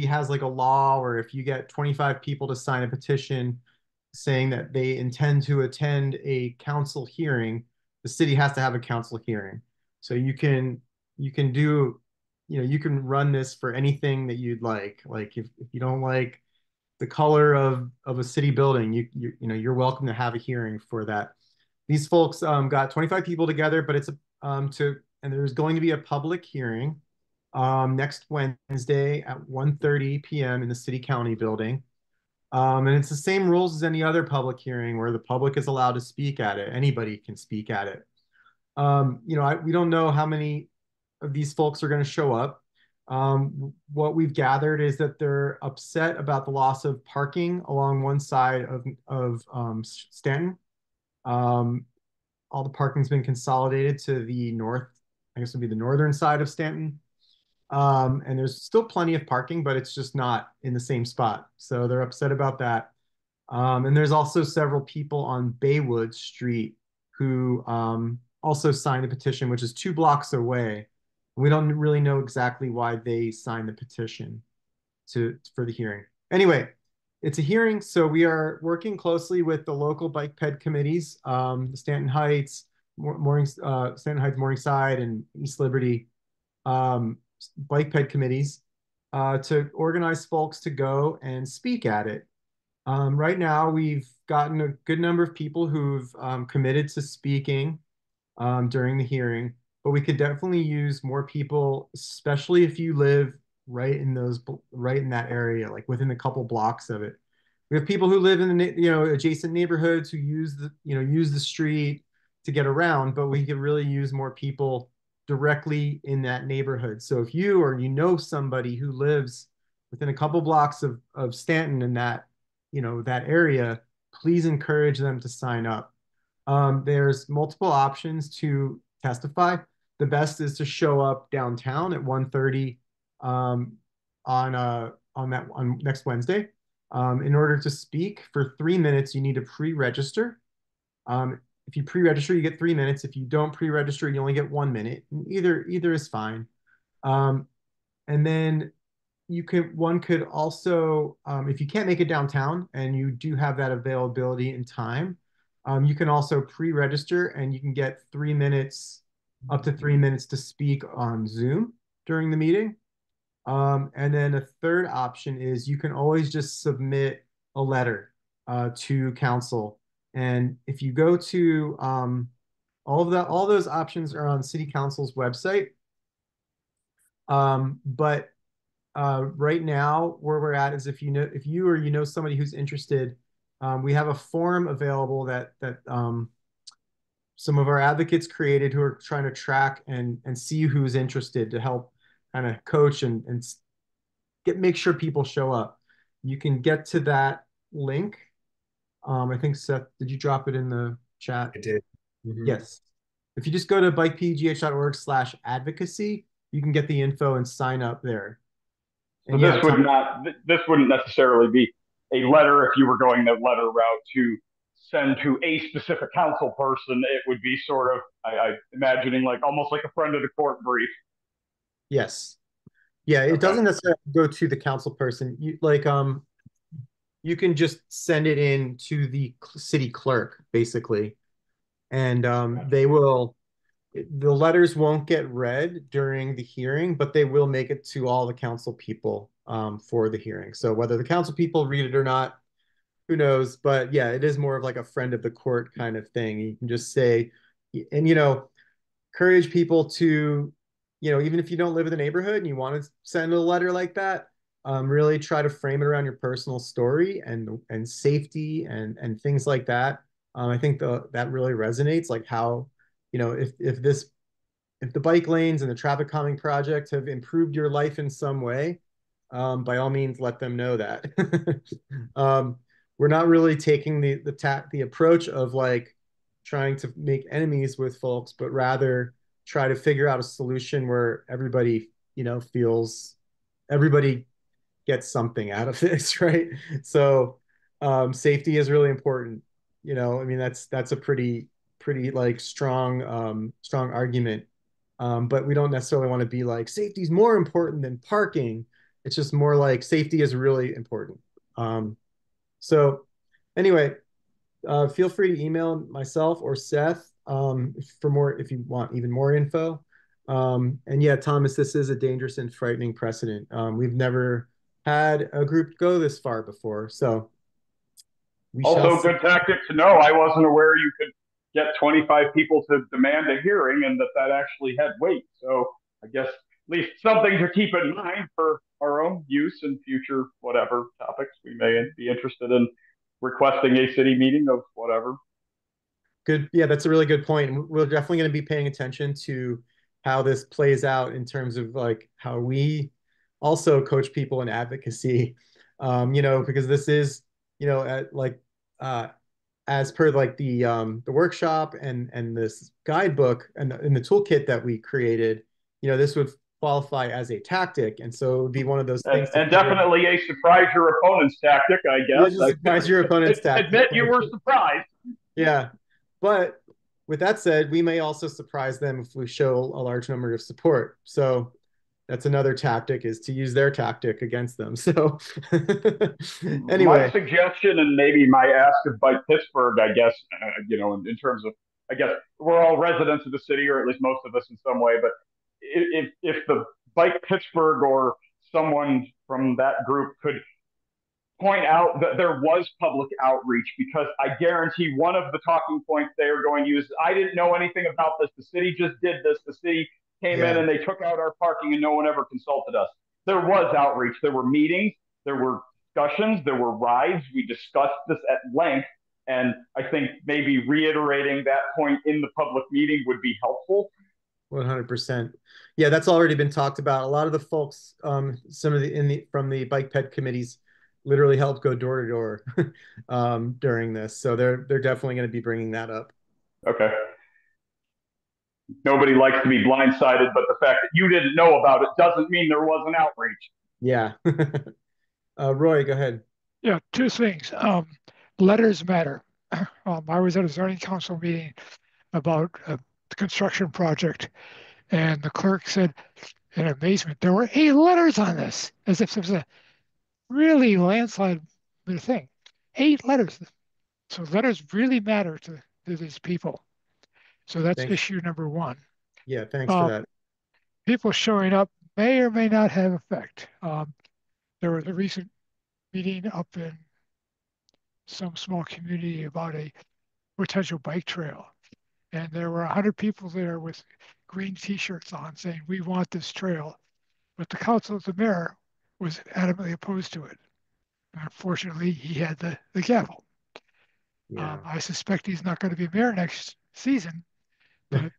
has like a law where if you get 25 people to sign a petition saying that they intend to attend a council hearing, the city has to have a council hearing. So you can do, you can run this for anything that you'd like. Like if you don't like the color of a city building, you're welcome to have a hearing for that. These folks got 25 people together, but and there's going to be a public hearing next Wednesday at 1:30 p.m. in the City County building. And it's the same rules as any other public hearing where the public is allowed to speak at it. Anybody can speak at it. We don't know how many of these folks are going to show up. What we've gathered is that they're upset about the loss of parking along one side of Stanton. All the parking's been consolidated to the north, I guess it would be the northern side of Stanton. And there's still plenty of parking, but it's just not in the same spot. So they're upset about that. And there's also several people on Baywood Street who also signed a petition, which is 2 blocks away. We don't really know exactly why they signed the petition for the hearing. Anyway, it's a hearing, so we are working closely with the local bike ped committees, the Stanton Heights, Stanton Heights, Morningside, and East Liberty bike ped committees to organize folks to go and speak at it. Right now, we've gotten a good number of people who've committed to speaking during the hearing, but we could definitely use more people, especially if you live right in that area, like within a couple blocks of it. We have people who live in the adjacent neighborhoods who use the street. to get around, but we could really use more people directly in that neighborhood. So if you or you know somebody who lives within a couple blocks of Stanton in that, that area, please encourage them to sign up. There's multiple options to testify. The best is to show up downtown at 1:30 on next Wednesday. In order to speak for 3 minutes, you need to pre-register. If you pre-register, you get 3 minutes. If you don't pre-register, you only get 1 minute. Either is fine. And then one could also, if you can't make it downtown and you do have that availability in time, you can also pre-register and you can get 3 minutes, up to 3 minutes to speak on Zoom during the meeting. And then a third option is you can always just submit a letter to council. And if you go to all those options are on City Council's website. But right now, where we're at is if you or you know somebody who's interested, we have a forum available that some of our advocates created who are trying to track and see who's interested to help kind of coach and make sure people show up. You can get to that link. I think Seth, did you drop it in the chat? I did. Mm-hmm. Yes. If you just go to bikepgh.org/advocacy, you can get the info and sign up there. So this wouldn't necessarily be a letter if you were going the letter route to send to a specific council person. It would be sort of, I imagining like almost like a friend of the court brief. Yes. Yeah, it doesn't necessarily go to the council person. You can just send it in to the city clerk, basically. And the letters won't get read during the hearing, but they will make it to all the council people for the hearing. So whether the council people read it or not, who knows? But yeah, it is more of like a friend of the court kind of thing. You can just say, and encourage people to, even if you don't live in the neighborhood and you want to send a letter like that, really try to frame it around your personal story and safety and things like that. I think that really resonates, like how, if the bike lanes and the traffic calming project have improved your life in some way, by all means, let them know that. We're not really taking the approach of like trying to make enemies with folks, but rather try to figure out a solution where everybody, feels everybody gets something out of this, right? So safety is really important. I mean, that's a pretty like strong argument. But we don't necessarily want to be like safety is more important than parking. It's just more like safety is really important. So anyway, feel free to email myself or Seth if you want even more info. And yeah, Thomas, this is a dangerous and frightening precedent. We've never had a group go this far before, so we shall Also, see. good tactic to know. I wasn't aware you could get 25 people to demand a hearing and that actually had weight. So I guess at least something to keep in mind for our own use and future whatever topics we may be interested in requesting a city meeting of whatever. Good. Yeah, that's a really good point. We're definitely going to be paying attention to how this plays out in terms of like how we also coach people in advocacy. Because this is, as per like the workshop and this guidebook and in the toolkit that we created, this would qualify as a tactic, and so it would be one of those things And definitely a surprise your opponent's tactic, I Yeah, guess. just surprise your opponent's tactic. Admit you were surprised. Yeah. But with that said, we may also surprise them if we show a large number of support. So that's another tactic, is to use their tactic against them. So anyway. My suggestion and maybe my ask of Bike Pittsburgh, I guess, in terms of, I guess we're all residents of the city, or at least most of us in some way, but if the Bike Pittsburgh or someone from that group could point out that there was public outreach, because I guarantee one of the talking points they are going to use, I didn't know anything about this. The city just did this. The city came in and they took out our parking and no one ever consulted us. There was outreach. There were meetings. There were discussions. There were rides. We discussed this at length. And I think maybe reiterating that point in the public meeting would be helpful. 100%. Yeah, that's already been talked about. A lot of the folks, some of the from the bike ped committees, literally helped go door to door during this, so they're definitely going to be bringing that up. Okay. Nobody likes to be blindsided, but the fact that you didn't know about it doesn't mean there wasn't outreach. Yeah. Roy, go ahead. Yeah, two things. Letters matter. I was at a zoning council meeting about the construction project, and the clerk said in amazement, there were 8 letters on this, as if it was a really landslide thing. 8 letters. So letters really matter to these people. So that's Thanks. issue number one. Yeah, thanks for that. People showing up may or may not have effect. There was a recent meeting up in some small community about a potential bike trail. And there were 100 people there with green t-shirts on saying, we want this trail. But the council of the mayor was adamantly opposed to it. And unfortunately, he had the gavel. Yeah. I suspect he's not going to be mayor next season, but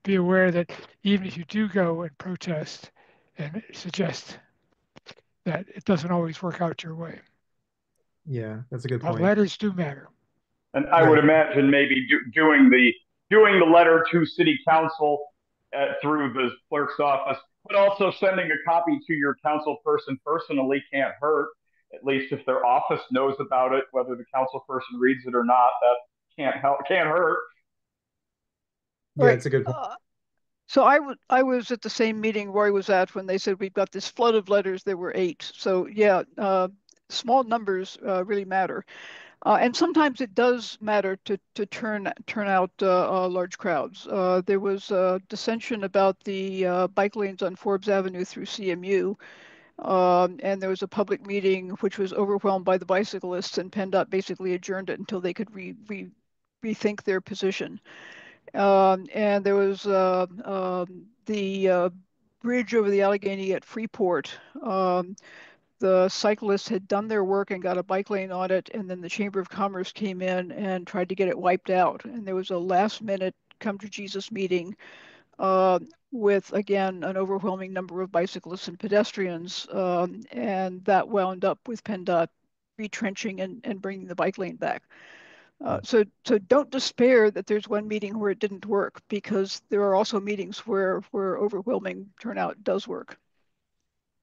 be aware that even if you do go and protest and suggest that it doesn't always work out your way. Yeah, that's a good point. Letters do matter. And I would imagine maybe doing the letter to city council through the clerk's office, but also sending a copy to your council person personally can't hurt. At least if their office knows about it, whether the council person reads it or not, that can't hurt. Yeah, that's a good point. So I was at the same meeting Roy was at when they said we've got this flood of letters. There were 8. So yeah, small numbers really matter. And sometimes it does matter to turn out large crowds. There was dissension about the bike lanes on Forbes Avenue through CMU, and there was a public meeting which was overwhelmed by the bicyclists, and PennDOT basically adjourned it until they could rethink their position. And there was the bridge over the Allegheny at Freeport. The cyclists had done their work and got a bike lane on it, and then the Chamber of Commerce came in and tried to get it wiped out. And there was a last minute come to Jesus meeting with, again, an overwhelming number of bicyclists and pedestrians. And that wound up with PennDOT retrenching and bringing the bike lane back. So don't despair that there's one meeting where it didn't work, because there are also meetings where overwhelming turnout does work.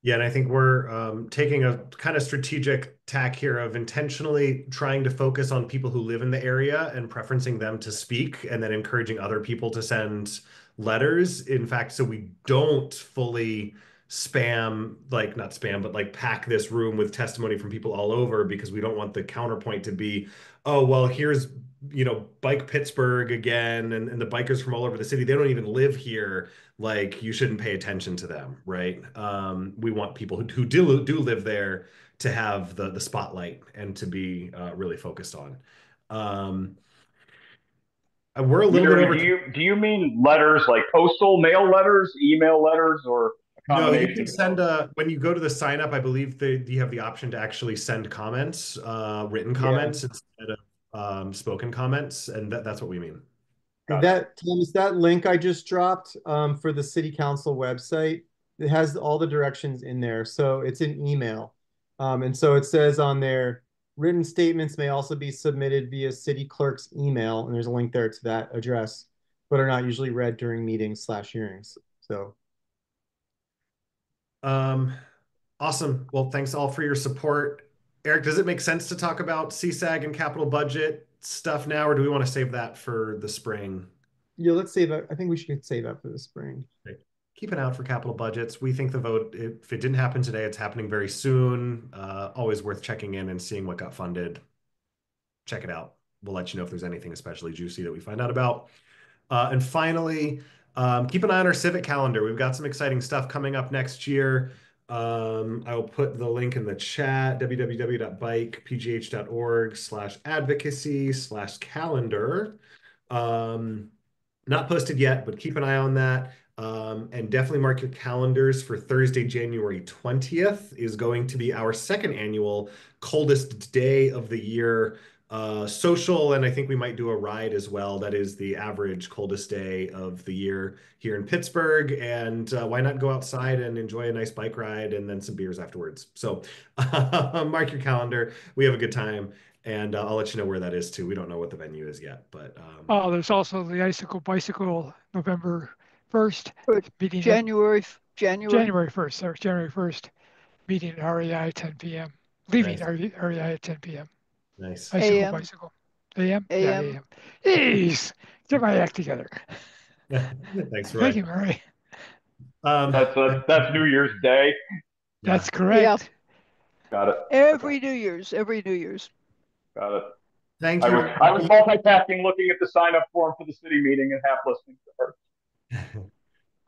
Yeah, and I think we're taking a kind of strategic tack here of intentionally trying to focus on people who live in the area and preferencing them to speak, and then encouraging other people to send letters. In fact, so we don't fully spam, like not spam, but like pack this room with testimony from people all over, because we don't want the counterpoint to be, oh, well, here's, Bike Pittsburgh again, and the bikers from all over the city, they don't even live here. Like, you shouldn't pay attention to them, right? We want people who do live there to have the spotlight and to be really focused on. We're a little bit over. Do you mean letters like postal mail letters, email letters, or a No, you combination? can send when you go to the sign up, I believe you have the option to actually send comments, written comments instead of spoken comments, and that's what we mean. Thomas, that link I just dropped for the city council website, it has all the directions in there. So it's an email. And so it says on there, written statements may also be submitted via city clerk's email. And there's a link there to that address, but are not usually read during meetings/hearings. So. Awesome. Well, thanks all for your support. Eric, does it make sense to talk about CSAG and capital budget stuff now, or do we want to save that for the spring? Yeah, let's save that. I think we should save that for the spring. Okay. Keep an eye out for capital budgets. We think the vote, if it didn't happen today, it's happening very soon. Always worth checking in and seeing what got funded. Check it out. We'll let you know if there's anything especially juicy that we find out about. And finally, keep an eye on our civic calendar. We've got some exciting stuff coming up next year. I will put the link in the chat, www.bikepgh.org/advocacy/calendar. Not posted yet, but keep an eye on that. And definitely mark your calendars for Thursday, January 20th is going to be our second annual coldest day of the year social, and I think we might do a ride as well. That is the average coldest day of the year here in Pittsburgh. And why not go outside and enjoy a nice bike ride and then some beers afterwards? So mark your calendar. We have a good time. And I'll let you know where that is too. We don't know what the venue is yet, but There's also the Icicle Bicycle November 1st Or meeting at January. January 1st, sorry, January 1st, meeting at REI at 10 p.m. Leaving nice, REI at 10 p.m. nice. Icicle AM. Bicycle. AM? Yeah, AM. AM. Jeez, get my act together. Thanks, Thank Roy. you, Murray. That's New Year's Day. Yeah. That's Yeah. correct. Got it. Okay. Every New Year's. Every New Year's. Got it. Thank I you, was I was everybody. multitasking, looking at the sign up form for the city meeting and half listening to her.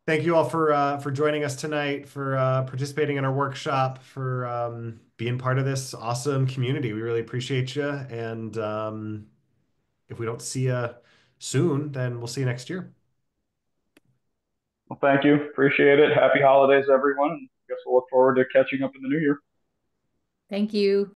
Thank you all for joining us tonight, for participating in our workshop, for being part of this awesome community. We really appreciate you. And if we don't see you soon, then we'll see you next year. Well, thank you. Appreciate it. Happy holidays, everyone. Guess we'll look forward to catching up in the new year. Thank you.